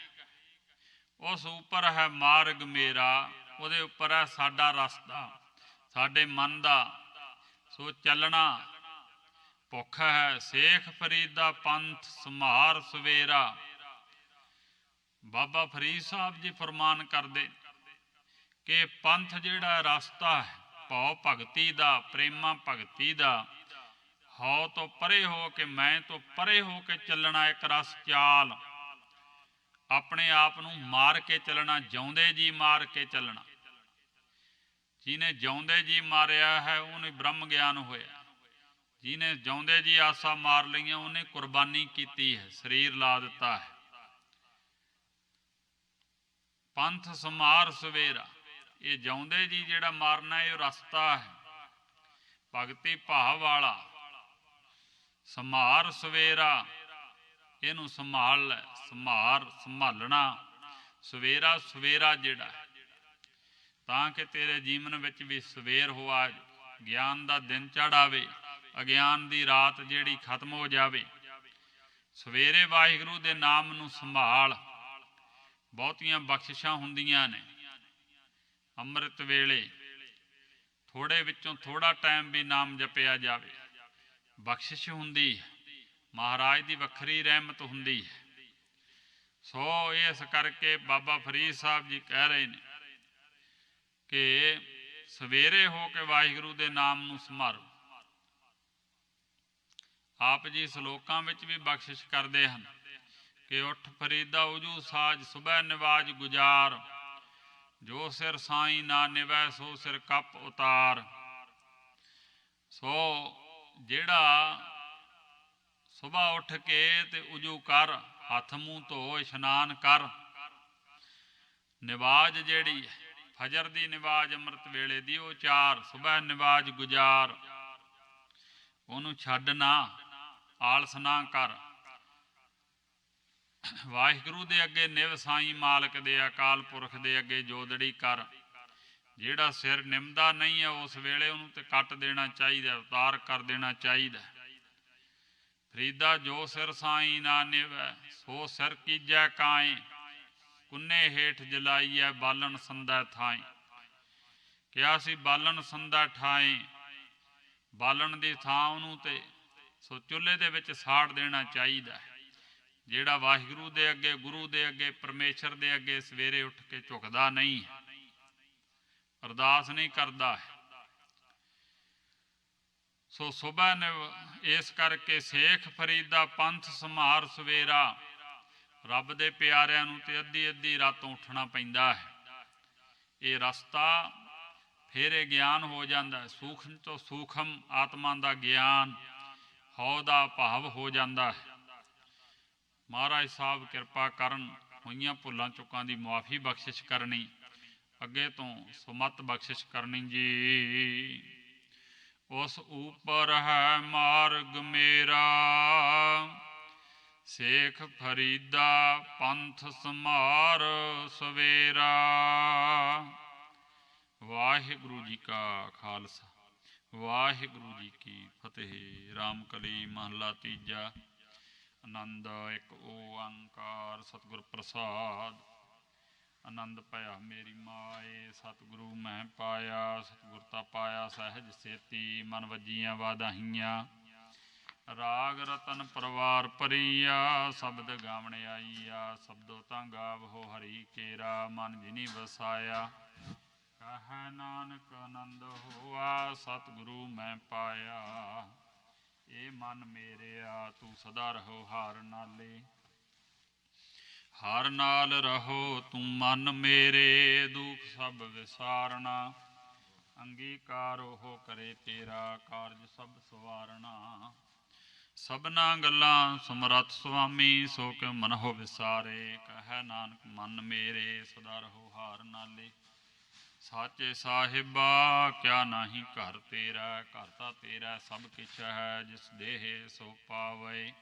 ਉਸ ਉੱਪਰ ਹੈ ਮਾਰਗ ਮੇਰਾ, ਉਹਦੇ ਉੱਪਰ ਹੈ ਸਾਡਾ ਰਸਤਾ, ਸਾਡੇ ਮਨ ਦਾ ਸੋ ਚੱਲਣਾ। ਭੁੱਖ ਹੈ ਸੇਖ ਫਰੀਦ ਦਾ ਪੰਥ ਸੰਭਾਰ ਸਵੇਰਾ। ਬਾਬਾ ਫਰੀਦ ਸਾਹਿਬ ਜੀ ਫਰਮਾਨ ਕਰਦੇ ਕਿ ਪੰਥ ਜਿਹੜਾ ਰਸਤਾ ਹੈ ਭਉ ਭਗਤੀ ਦਾ, ਪ੍ਰੇਮਾ ਭਗਤੀ ਦਾ, ਹਉ ਤੋਂ ਪਰੇ ਹੋ ਕੇ, ਮੈਂ ਤੋਂ ਪਰੇ ਹੋ ਕੇ ਚੱਲਣਾ ਇੱਕ ਰਸ ਚਾਲ, ਆਪਣੇ ਆਪ ਨੂੰ ਮਾਰ ਕੇ ਚੱਲਣਾ, ਜਿਉਂਦੇ ਜੀ ਮਾਰ ਕੇ ਚੱਲਣਾ। ਜਿਹਨੇ ਜਿਉਂਦੇ ਜੀ ਮਾਰਿਆ ਹੈ ਉਹਨੇ ਬ੍ਰਹਮ ਗਿਆਨ ਹੋਇਆ, ਜਿਹਨੇ ਜਿਉਂਦੇ ਜੀ ਆਸਾ ਮਾਰ ਲਈਆਂ ਉਹਨੇ ਕੁਰਬਾਨੀ ਕੀਤੀ ਹੈ, ਸਰੀਰ ਲਾ ਦਿੱਤਾ ਹੈ। ਪੰਥ ਸਮਾਰ ਸਵੇਰਾ, ਇਹ ਜਿਉਂਦੇ ਜੀ ਜਿਹੜਾ ਮਾਰਨਾ ਇਹ ਰਸਤਾ ਹੈ, ਭਗਤੀ ਭਾਵ ਵਾਲਾ। ਸਮਾਰ ਸਵੇਰਾ, ਇਹਨੂੰ ਸੰਭਾਲ ਲੈ, ਸੰਭਾਲਣਾ ਸਵੇਰਾ, ਸਵੇਰਾ ਜਿਹੜਾ ਤਾਂ ਕਿ ਤੇਰੇ ਜੀਵਨ ਵਿੱਚ ਵੀ ਸਵੇਰ ਹੋਆ, ਗਿਆਨ ਦਾ ਦਿਨ ਚੜ੍ਹ ਆਵੇ, ਅਗਿਆਨ ਦੀ ਰਾਤ ਜਿਹੜੀ ਖਤਮ ਹੋ ਜਾਵੇ। ਸਵੇਰੇ ਵਾਹਿਗੁਰੂ ਦੇ ਨਾਮ ਨੂੰ ਸੰਭਾਲ, ਬਹੁਤੀਆਂ ਬਖਸ਼ਿਸ਼ਾਂ ਹੁੰਦੀਆਂ ਨੇ। ਅੰਮ੍ਰਿਤ ਵੇਲੇ ਥੋੜੇ ਵਿੱਚੋਂ ਥੋੜਾ ਟਾਈਮ ਵੀ ਨਾਮ ਜਪਿਆ ਜਾਵੇ, ਬਖਸ਼ਿਸ਼ ਹੁੰਦੀ ਹੈ, ਮਹਾਰਾਜ ਦੀ ਵੱਖਰੀ ਰਹਿਮਤ ਹੁੰਦੀ ਹੈ। ਸੋ ਇਸ ਕਰਕੇ ਬਾਬਾ ਫਰੀਦ ਸਾਹਿਬ ਜੀ ਕਹਿ ਰਹੇ ਨੇ ਕਿ ਸਵੇਰੇ ਹੋ ਕੇ ਵਾਹਿਗੁਰੂ ਦੇ ਨਾਮ ਨੂੰ ਸੰਭਾਲੋ। ਆਪ ਜੀ ਸ਼ਲੋਕਾਂ ਵਿੱਚ ਵੀ ਬਖਸ਼ਿਸ਼ ਕਰਦੇ ਹਨ ਕਿ ਉੱਠ ਫਰੀਦਾ ਉਜੂ ਸਾਜ, ਸੁਬਹ ਨਿਵਾਜ ਗੁਜ਼ਾਰ, ਜੋ ਸਿਰ ਸਾਈਂ ਨਾ ਨਿਵੈ ਸੋ ਸਿਰ ਕੱਪ ਉਤਾਰ। ਸੋ ਜਿਹੜਾ ਸੁਬਹ ਉੱਠ ਕੇ ਤੇ ਉਜੂ ਕਰ, ਹੱਥ ਮੂੰਹ ਧੋ, ਇਸ਼ਨਾਨ ਕਰ। ਨਿਵਾਜ ਜਿਹੜੀ ਫਜਰ ਦੀ ਨਿਵਾਜ ਅੰਮ੍ਰਿਤ ਵੇਲੇ ਦੀ ਉਹ ਚਾਰ, ਸੁਬਹ ਨਿਵਾਜ ਗੁਜ਼ਾਰ, ਉਹਨੂੰ ਛੱਡ ਨਾ, ਆਲਸ ਨਾ ਕਰ। ਵਾਹਿਗੁਰੂ ਦੇ ਅੱਗੇ ਨਿਵ ਸਾਈਂ ਮਾਲਕ ਦੇ, ਅਕਾਲ ਪੁਰਖ ਦੇ ਅੱਗੇ ਜੋਦੜੀ ਕਰ। ਜਿਹੜਾ ਸਿਰ ਨਿਮਦਾ ਨਹੀਂ ਹੈ ਉਸ ਵੇਲੇ ਉਹਨੂੰ ਤੇ ਕੱਟ ਦੇਣਾ ਚਾਹੀਦਾ, ਉਤਾਰ ਕਰ ਦੇਣਾ ਚਾਹੀਦਾ। ਫਰੀਦਾ ਜੋ ਸਿਰ ਸਾਈਂ ਨਾ ਨਿਵੈ ਸੋ ਸਿਰ ਕੀਜੈ ਕਾਏ, ਕੁੰਨੇ ਹੇਠ ਜਲਾਈਐ ਬਾਲਣ ਸੰਧੈ ਥਾਏ। ਕਿਹਾ ਸੀ ਬਾਲਣ ਸੰਧਾ ਠਾਏ, ਬਾਲਣ ਦੀ ਥਾਂ ਉਹਨੂੰ ਤੇ ਸੋ ਚੁੱਲ੍ਹੇ ਦੇ ਵਿੱਚ ਸਾੜ ਦੇਣਾ ਚਾਹੀਦਾ। ਜਿਹੜਾ ਵਾਹਿਗੁਰੂ ਦੇ ਅੱਗੇ, ਗੁਰੂ ਦੇ ਅੱਗੇ, ਪਰਮੇਸ਼ਰ ਦੇ ਅੱਗੇ ਸਵੇਰੇ ਉੱਠ ਕੇ ਝੁਕਦਾ ਨਹੀਂ, ਅਰਦਾਸ ਨਹੀਂ ਕਰਦਾ। ਸੋ ਸੁਬਹ ਨੇ ਇਸ ਕਰਕੇ ਸੇਖ ਫਰੀਦਾ ਪੰਥ ਸੰਹਾਰ ਸਵੇਰਾ। ਰੱਬ ਦੇ ਪਿਆਰਿਆਂ ਨੂੰ ਤੇ ਅੱਧੀ ਅੱਧੀ ਰਾਤੋਂ ਉੱਠਣਾ ਪੈਂਦਾ ਹੈ। ਇਹ ਰਸਤਾ ਫਿਰ ਇਹ ਗਿਆਨ ਹੋ ਜਾਂਦਾ, ਸੂਖਮ ਤੋਂ ਸੂਖਮ ਆਤਮਾ ਦਾ ਗਿਆਨ, ਹਉ ਦਾ ਭਾਵ ਹੋ ਜਾਂਦਾ ਹੈ। ਮਹਾਰਾਜ ਸਾਹਿਬ ਕਿਰਪਾ ਕਰਨ, ਹੋਈਆਂ ਭੁੱਲਾਂ ਚੁੱਕਾਂ ਦੀ ਮੁਆਫੀ ਬਖਸ਼ਿਸ਼ ਕਰਨੀ, ਅੱਗੇ ਤੋਂ ਸੁਮਤ ਬਖਸ਼ਿਸ਼ ਕਰਨੀ ਜੀ। ਉਸ ਉੱਪਰ ਹੈ ਮਾਰਗ ਮੇਰਾ, ਸੇਖ ਫਰੀਦਾ ਪੰਥ ਸੰਹਾਰ ਸਵੇਰਾ। ਵਾਹਿਗੁਰੂ ਜੀ ਕਾ ਖਾਲਸਾ, ਵਾਹਿਗੁਰੂ ਜੀ ਕੀ ਫਤਿਹ। ਰਾਮਕਲੀ ਮਹੱਲਾ ਤੀਜਾ। ਆਨੰਦ ਇੱਕ ਓੰਕਾਰ ਸਤਿਗੁਰ ਪ੍ਰਸਾਦ। ਆਨੰਦ ਭਇਆ ਮੇਰੀ ਮਾਏ, ਸਤਿਗੁਰੂ ਮੈਂ ਪਾਇਆ। ਸਤਿਗੁਰ ਤਾਂ ਪਾਇਆ ਸਹਿਜ ਸੇਤੀ, ਮਨ ਵੱਜੀਆਂ ਵਾਧਾਈਆਂ। ਰਾਗ ਰਤਨ ਪਰਵਾਰ ਭਰੀਆ, ਸ਼ਬਦ ਗਾਵਣ ਆਈਆ। ਸ਼ਬਦੋ ਤਾਂ ਗਾਵਹੋ ਹਰੀ ਕੇਰਾ, ਮਨ ਜਿਨੀ ਵਸਾਇਆ। ਕਹੈ ਨਾਨਕ ਆਨੰਦ ਹੋਆ, ਸਤਿਗੁਰੂ ਮੈਂ ਪਾਇਆ। ਇਹ ਮਨ ਮੇਰਿਆ ਤੂੰ ਸਦਾ ਰਹੋ ਹਾਰ ਨਾਲੇ। ਹਰ ਨਾਲ ਰਹੋ ਤੂੰ ਮਨ ਮੇਰੇ, ਦੁਖ ਸਭ ਵਿਸਾਰਨਾ। ਅੰਗੀਕਾਰ ਉਹ ਕਰੇ ਤੇਰਾ, ਕਾਰਜ ਸਭ ਸਵਾਰਨਾ। ਸਭਨਾ ਗੱਲਾਂ ਸਮਰੱਥ ਸੁਆਮੀ, ਸੋ ਕਿਉ ਮਨਹੁ ਵਿਸਾਰੇ। ਕਹੈ ਨਾਨਕ ਮਨ ਮੇਰੇ, ਸਦਾ ਰਹੋ ਹਾਰ ਨਾਲੇ। ਸਾਚੇ ਸਾਹਿਬਾ ਕਿਆ ਨਾਹੀ ਘਰ ਤੇਰਾ, ਘਰ ਤਾਂ ਤੇਰਾ ਸਭ ਕਿਛ ਹੈ। ਜਿਸ ਦੇਹ ਸੋ ਪਾਵੇ,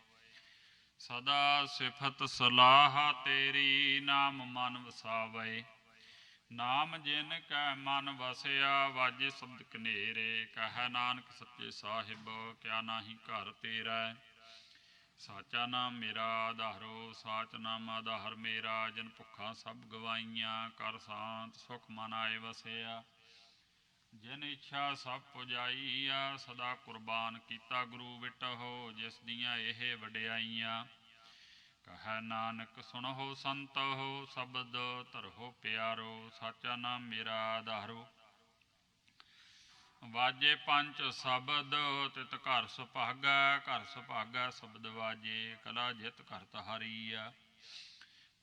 ਸਦਾ ਸਿਫਤ ਸਲਾਹ ਤੇਰੀ। ਨਾਮ ਮਨ ਵਸਾਵੇ, ਨਾਮ ਜਿਨ ਕੈ ਮਨ ਵਸਿਆ। ਵਾਜੇ ਸ਼ਬਦ ਕਨੇਰੇ, ਕਹੈ ਨਾਨਕ ਸੱਚੇ ਸਾਹਿਬ ਕਿਆ ਨਾਹੀ ਘਰ ਤੇਰਾ। ਸਾਚਾ ਨਾਮ ਮੇਰਾ ਆਧਾਰੋ, ਸਾਚ ਨਾਮ ਆਧਾਰ ਮੇਰਾ। ਜਿਨ ਭੁੱਖਾਂ ਸਭ ਗਵਾਈਆਂ, ਕਰ ਸ਼ਾਂਤ ਸੁਖ ਮਨ ਆਏ ਵਸਿਆ। ਜਿਨ ਇੱਛਾ ਸਭ ਪੁਜਾਈਆ, ਸਦਾ ਕੁਰਬਾਨ ਕੀਤਾ ਗੁਰੂ ਵਿਟਹੁ। ਜਿਸ ਦੀਆਂ ਇਹ ਵਡਿਆਈਆਂ, ਕਹੈ ਨਾਨਕ ਸੁਣਹੁ ਸੰਤਹੁ। ਸ਼ਬਦ ਧਰਹੁ ਪਿਆਰੋ, ਸਾਚਾ ਨਾਮ ਮੇਰਾ ਆਧਾਰੋ। ਵਾਜੇ ਪੰਚ ਸ਼ਬਦ ਤਿਤ ਘਰ ਸੁਭਾਗੈ, ਘਰ ਸੁਭਾਗੈ ਸ਼ਬਦ ਵਾਜੇ, ਕਲਾ ਜਿਤ ਕਰਤ ਹਰੀਆ।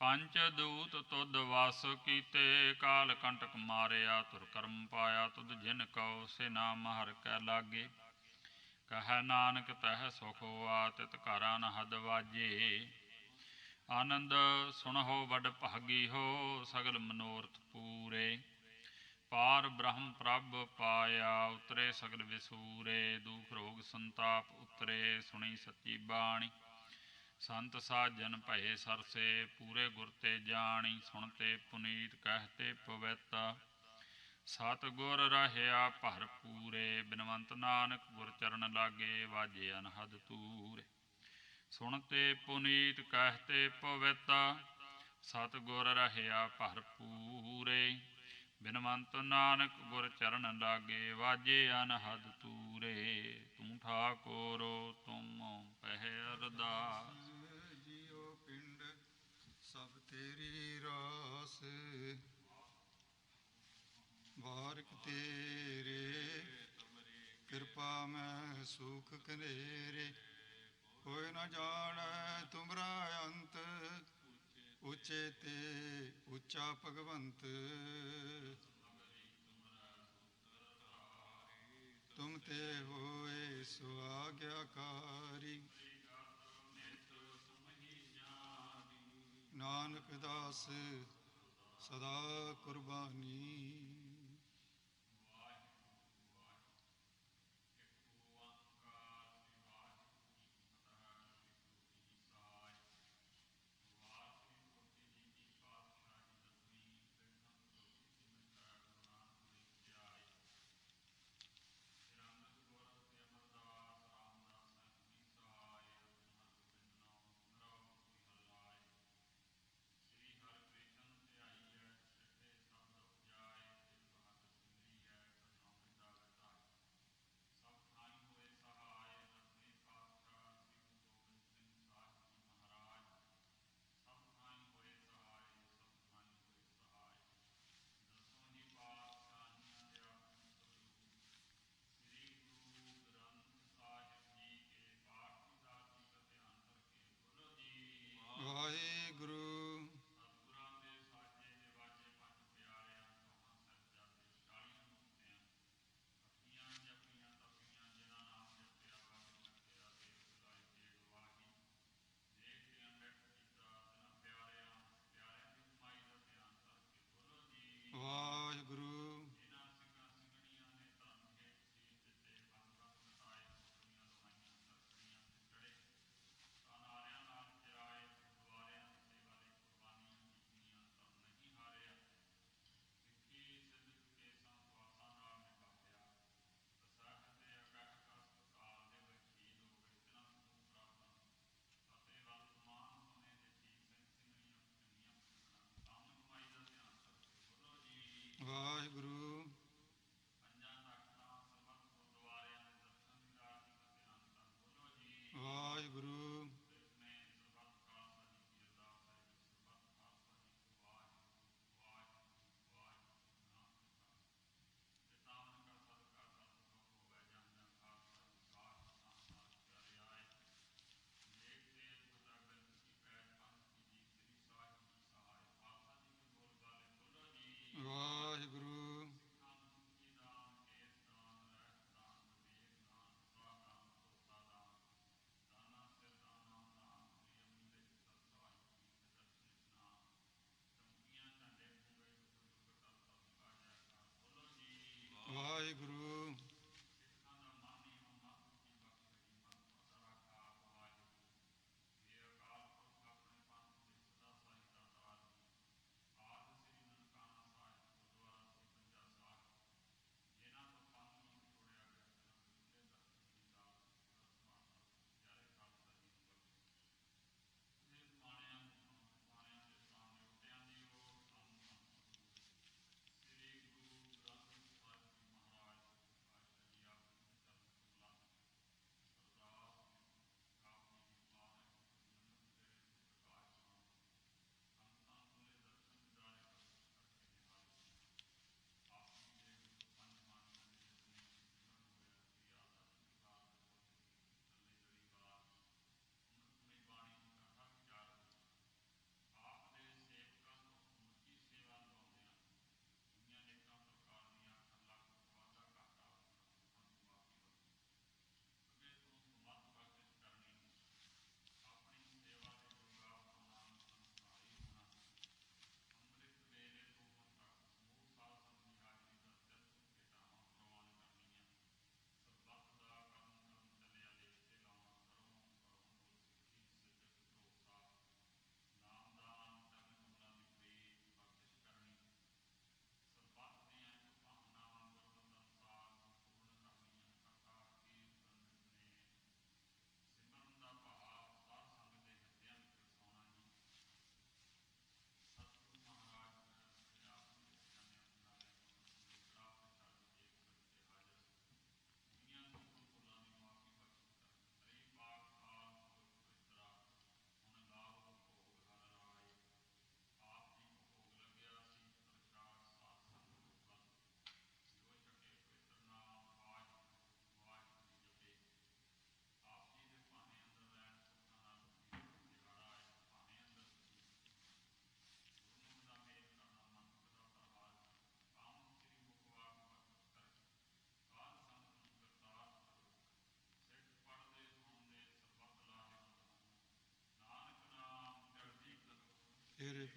ਪੰਚ ਦੂਤ ਤੁਧ ਵਸ ਕੀਤੇ, ਕਾਲ ਕੰਟਕ ਮਾਰਿਆ, ਤੁਰ ਕਰਮ ਪਾਇਆ ਤੁਧ ਜਿਨ ਕਉ, ਸੇ ਨਾਮ ਹਰਿ ਕੈ ਲਾਗੇ। ਕਹੈ ਨਾਨਕ ਤਹਿ ਸੁਖ ਹੋਆ, ਤਿਤ ਘਰ ਅਨਹਦ ਵਾਜੇ। ਆਨੰਦ ਸੁਣਹੁ ਵਡ ਭਾਗੀ ਹੋ, ਸਗਲ ਮਨੋਰਥ ਪੂਰੇ। ਪਾਰ ਬ੍ਰਹਮ ਪ੍ਰਭ ਪਾਇਆ, ਉਤਰੇ ਸਗਲ ਵਿਸੂਰੇ। ਦੁਖ ਰੋਗ ਸੰਤਾਪ ਉਤਰੇ, ਸੁਣੀ ਸੱਚੀ ਬਾਣੀ। ਸੰਤ ਸਾਜਨ ਭਏ ਸਰਸੇ, ਪੂਰੇ ਗੁਰ ਤੇ ਜਾਣੀ। ਸੁਣਤੇ ਪੁਨੀਤ ਕਹਿਤੇ ਪਵਿੱਤ, ਸਤ ਗੁਰ ਰਹਿਆ ਭਰਪੂਰੇ। ਬਿਨਵੰਤ ਨਾਨਕ ਗੁਰ ਚਰਨ ਲਾਗੇ, ਵਾਜੇ ਅਨਹਦ ਤੂਰੇ। ਸੁਣਤੇ ਪੁਨੀਤ ਕਹਿਤੇ ਪਵਿੱਤ, ਸਤ ਗੁਰ ਰਹਿਆ ਭਰਪੂਰੇ। ਬਿਨਵੰਤ ਨਾਨਕ ਗੁਰ ਚਰਨ ਲਾਗੇ, ਵਾਜੇ ਅਨਹਦ ਤੂਰੇ। ਤੂੰ ਠਾਕੁਰ ਤੁਮ ਪਹਿ ਅਰਦਾਸ। ਜੀਉ ਪਿੰਡ ਸਭ ਤੇਰੀ ਰਾਸ, ਬਾਰਕ ਤੇਰੇ ਕਿਰਪਾ ਮੈਂ ਸੁਖ ਕਨੇਰੇ। ਕੋਈ ਨ ਜਾਣੈ ਤੁਮਰਾ ਅੰਤ, ਉੱਚੇ ਤੇ ਉੱਚਾ ਭਗਵੰਤ। ਤੁਮ ਤੇ ਹੋਏ ਸੁਆਗਿਆਕਾਰੀ, ਨਾਨਕ ਦਾਸ ਸਦਾ ਕੁਰਬਾਨੀ। ਵਾਹਿਗੁਰੂ। ਵਾਹਿਗੁਰੂ। ਵਾਹਿਗੁਰੂ। ਵਾਹਿਗੁਰੂ। ਵਾਹਿਗੁਰੂ।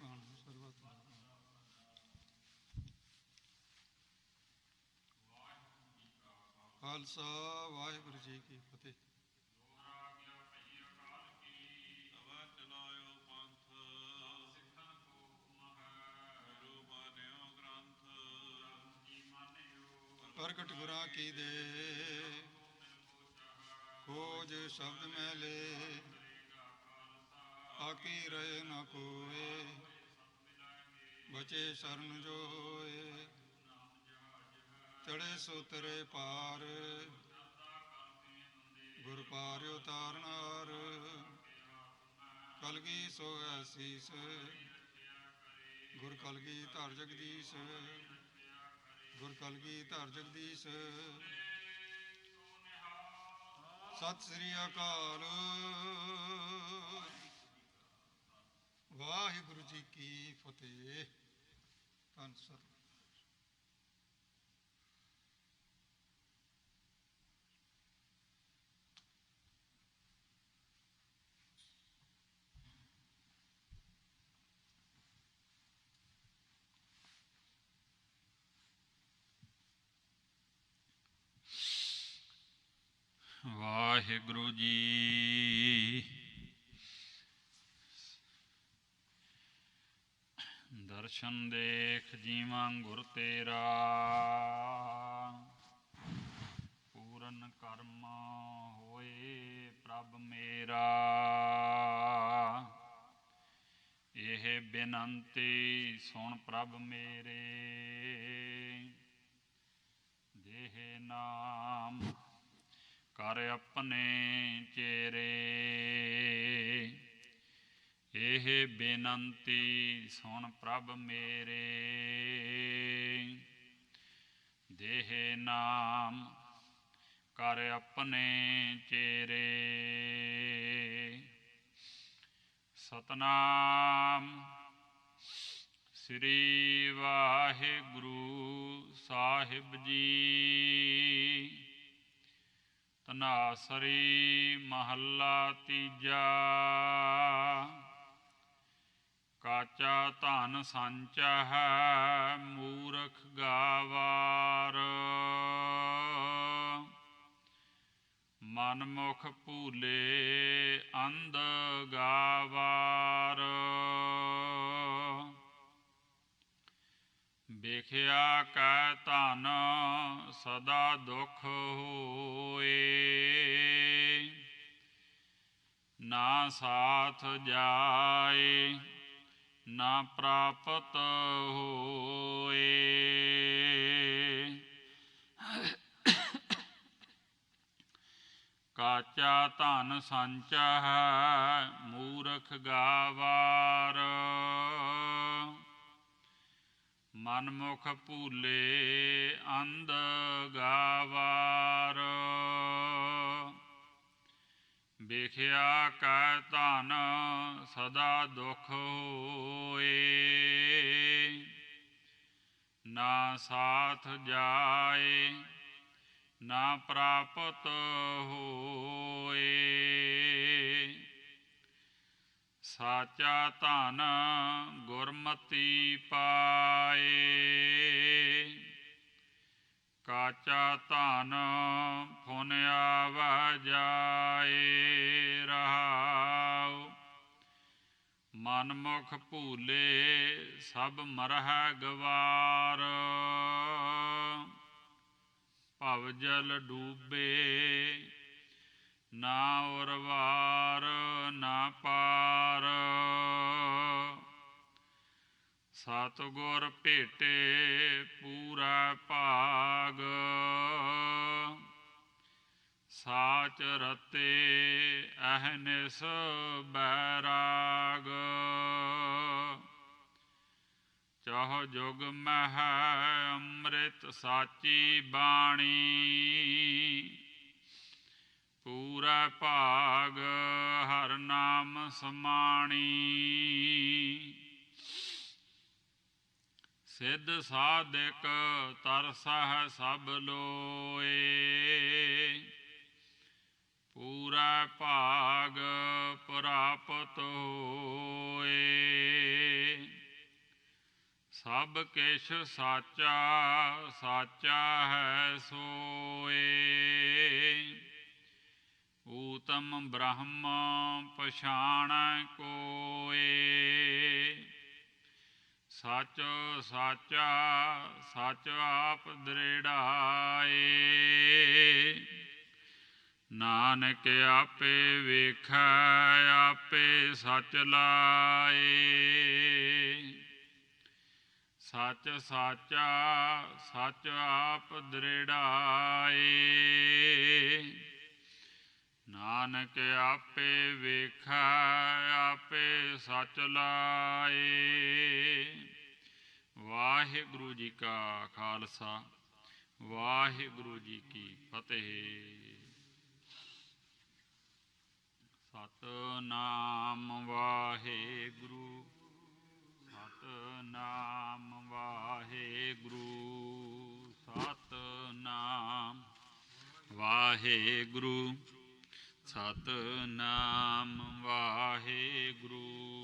ਭਾਣ ਸਰਬਤ ਖਾਲਸਾ ਵਾਹਿਗੁਰੂ ਜੀ ਕੀ ਫਤਿਹ। ਪ੍ਰਗਟ ਗੁਰਾਂ ਕੀ ਦੇ ਖੋਜ ਸ਼ਬਦ ਮੈਲੇ ਆਕੀ ਰਹੇ ਨਾ ਕੋਏ ਬਚੇ ਸ਼ਰਨ ਜੋ ਹੋਏ ਚੜੇ ਸੋ ਤਰੇ ਪਾਰ ਗੁਰ ਪਾਰ ਉਤਾਰਨਾਰ ਕਲਗੀ ਸੋ ਐਸੀਸ ਗੁਰ ਕਲਗੀ ਧਰ ਜਗਦੀਸ਼ ਗੁਰ ਕਲਗੀ ਧਰ ਜਗਦੀਸ਼। ਸਤਿ ਸ੍ਰੀ ਅਕਾਲ। ਵਾਹਿਗੁਰੂ ਜੀ ਕੀ ਫਤਿਹ। ਧੰਨ ਸਤਿ ਵਾਹਿਗੁਰੂ ਜੀ। ਦਰਸ਼ਨ ਦੇਖ ਜੀਵਾਂ ਗੁਰ ਤੇਰਾ ਪੂਰਨ ਕਰਮ ਹੋਏ ਪ੍ਰਭ ਮੇਰਾ। ਇਹ ਬੇਨੰਤੀ ਸੁਣ ਪ੍ਰਭ ਮੇਰੇ ਦੇਹ ਨਾਮ ਕਰ ਆਪਣੇ ਚੇਰੇ। ਇਹ ਬੇਨੰਤੀ ਸੁਣ ਪ੍ਰਭ ਮੇਰੇ ਦੇਹ ਨਾਮ ਕਰ ਆਪਣੇ ਚੇਰੇ। ਸਤਨਾਮ ਸ੍ਰੀ ਵਾਹਿਗੁਰੂ ਸਾਹਿਬ ਜੀ। ਧਨਾਸਰੀ ਮਹੱਲਾ ਤੀਜਾ। ਕਾਚਾ ਧਨ ਸੰਚਾ ਹੈ ਮੂਰਖ ਗਾਵਾਰ। ਮਨ ਮੁਖ ਭੂਲੇ ਅੰਧ ਗਾਵਾਰ। ਵੇਖਿਆ ਕੈ ਧਨ ਸਦਾ ਦੁਖ ਹੋਏ। ਨਾ ਸਾਥ ਜਾਏ ਨਾ ਪ੍ਰਾਪਤ ਹੋਏ। ਕਾਚਾ ਧਨ ਸੰਚਾ ਹੈ ਮੂਰਖ ਗਾਵਾਰ। ਮਨ ਮੁਖ ਭੂਲੇ ਅੰਧ ਗਾਵਾਰ। ਵੇਖਿਆ ਕੈ ਧਨ ਸਦਾ ਦੁਖ ਹੋਏ। ਨਾ ਸਾਥ ਜਾਏ ਨਾ ਪ੍ਰਾਪਤ ਹੋਏ। ਸਾਚਾ ਧਨ ਗੁਰਮਤੀ ਪਾਏ। ਕਾਚਾ ਧਨ ਫੁਨ ਆਵੈ ਜਾਏ ਰਹਾਉ। ਮਨ ਮੁਖ ਭੂਲੇ ਸਭ ਮਰਹਿ ਗਵਾਰ। ਭਵ ਜਲ ਡੂਬੇ ਨਾ ਉਰਵਾਰ ਨਾ ਪਾਰ। ਸਤਿਗੁਰ ਭੇਟੇ ਪੂਰਾ ਭਾਗ। ਸਾਚ ਰਤੇ ਅਹਨਿਸ ਬੈਰਾਗ। ਚਾਹ ਜੁਗ ਮਹਿ ਅੰਮ੍ਰਿਤ ਸਾਚੀ ਬਾਣੀ। ਪੂਰਾ ਭਾਗ ਹਰ ਨਾਮ ਸਮਾਣੀ। ਸਿੱਧ ਸਾਧਕ ਤਰਸਹਿ ਸਭ ਲੋਏ। ਪੂਰਾ ਭਾਗ ਪ੍ਰਾਪਤ ਹੋਏ। ਸਭ ਕਿਛ ਸਾਚਾ ਸਾਚਾ ਹੈ ਸੋਏ। ਊਤਮ ਬ੍ਰਹਮ ਪਛਾਣੈ ਕੋਏ। ਸੱਚ ਸਾਚਾ ਸੱਚ ਆਪ ਦ੍ਰਿੜਾਏ। ਨਾਨਕ ਆਪੇ ਵੇਖੈ ਆਪੇ ਸੱਚ ਲਾਏ। ਸੱਚ ਸਾਚਾ ਸੱਚ ਆਪ ਦ੍ਰਿੜਾਏ। ਨਾਨਕ ਆਪੇ ਵੇਖੈ ਆਪੇ ਸੱਚ ਲਾਏ। ਵਾਹਿਗੁਰੂ ਜੀ ਕਾ ਖਾਲਸਾ ਵਾਹਿਗੁਰੂ ਜੀ ਕੀ ਫਤਿਹ। ਸਤਿਨਾਮ ਵਾਹਿਗੁਰੂ ਸਤਿਨਾਮ ਵਾਹਿਗੁਰੂ ਸਤਿਨਾਮ ਵਾਹਿਗੁਰੂ ਸਤਿਨਾਮ ਵਾਹਿਗੁਰੂ।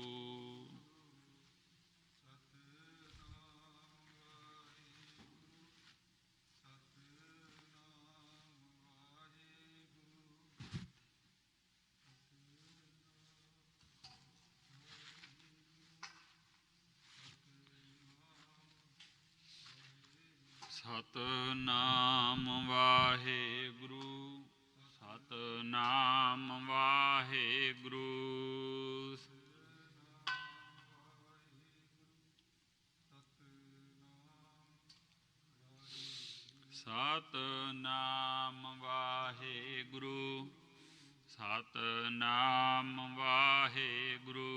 ਸਤਿਨਾਮ ਵਾਹਿਗੁਰੂ ਸਤਿਨਾਮ ਵਾਹਿਗੁਰੂ ਸਤਿਨਾਮ ਵਾਹਿਗੁਰੂ ਸਤਿਨਾਮ ਵਾਹਿਗੁਰੂ।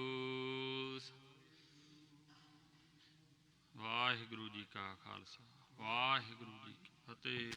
ਵਾਹਿਗੁਰੂ ਜੀ ਕਾ ਖਾਲਸਾ ਵਾਹਿਗੁਰੂ ਜੀ ਕੀ ਫਤਿਹ।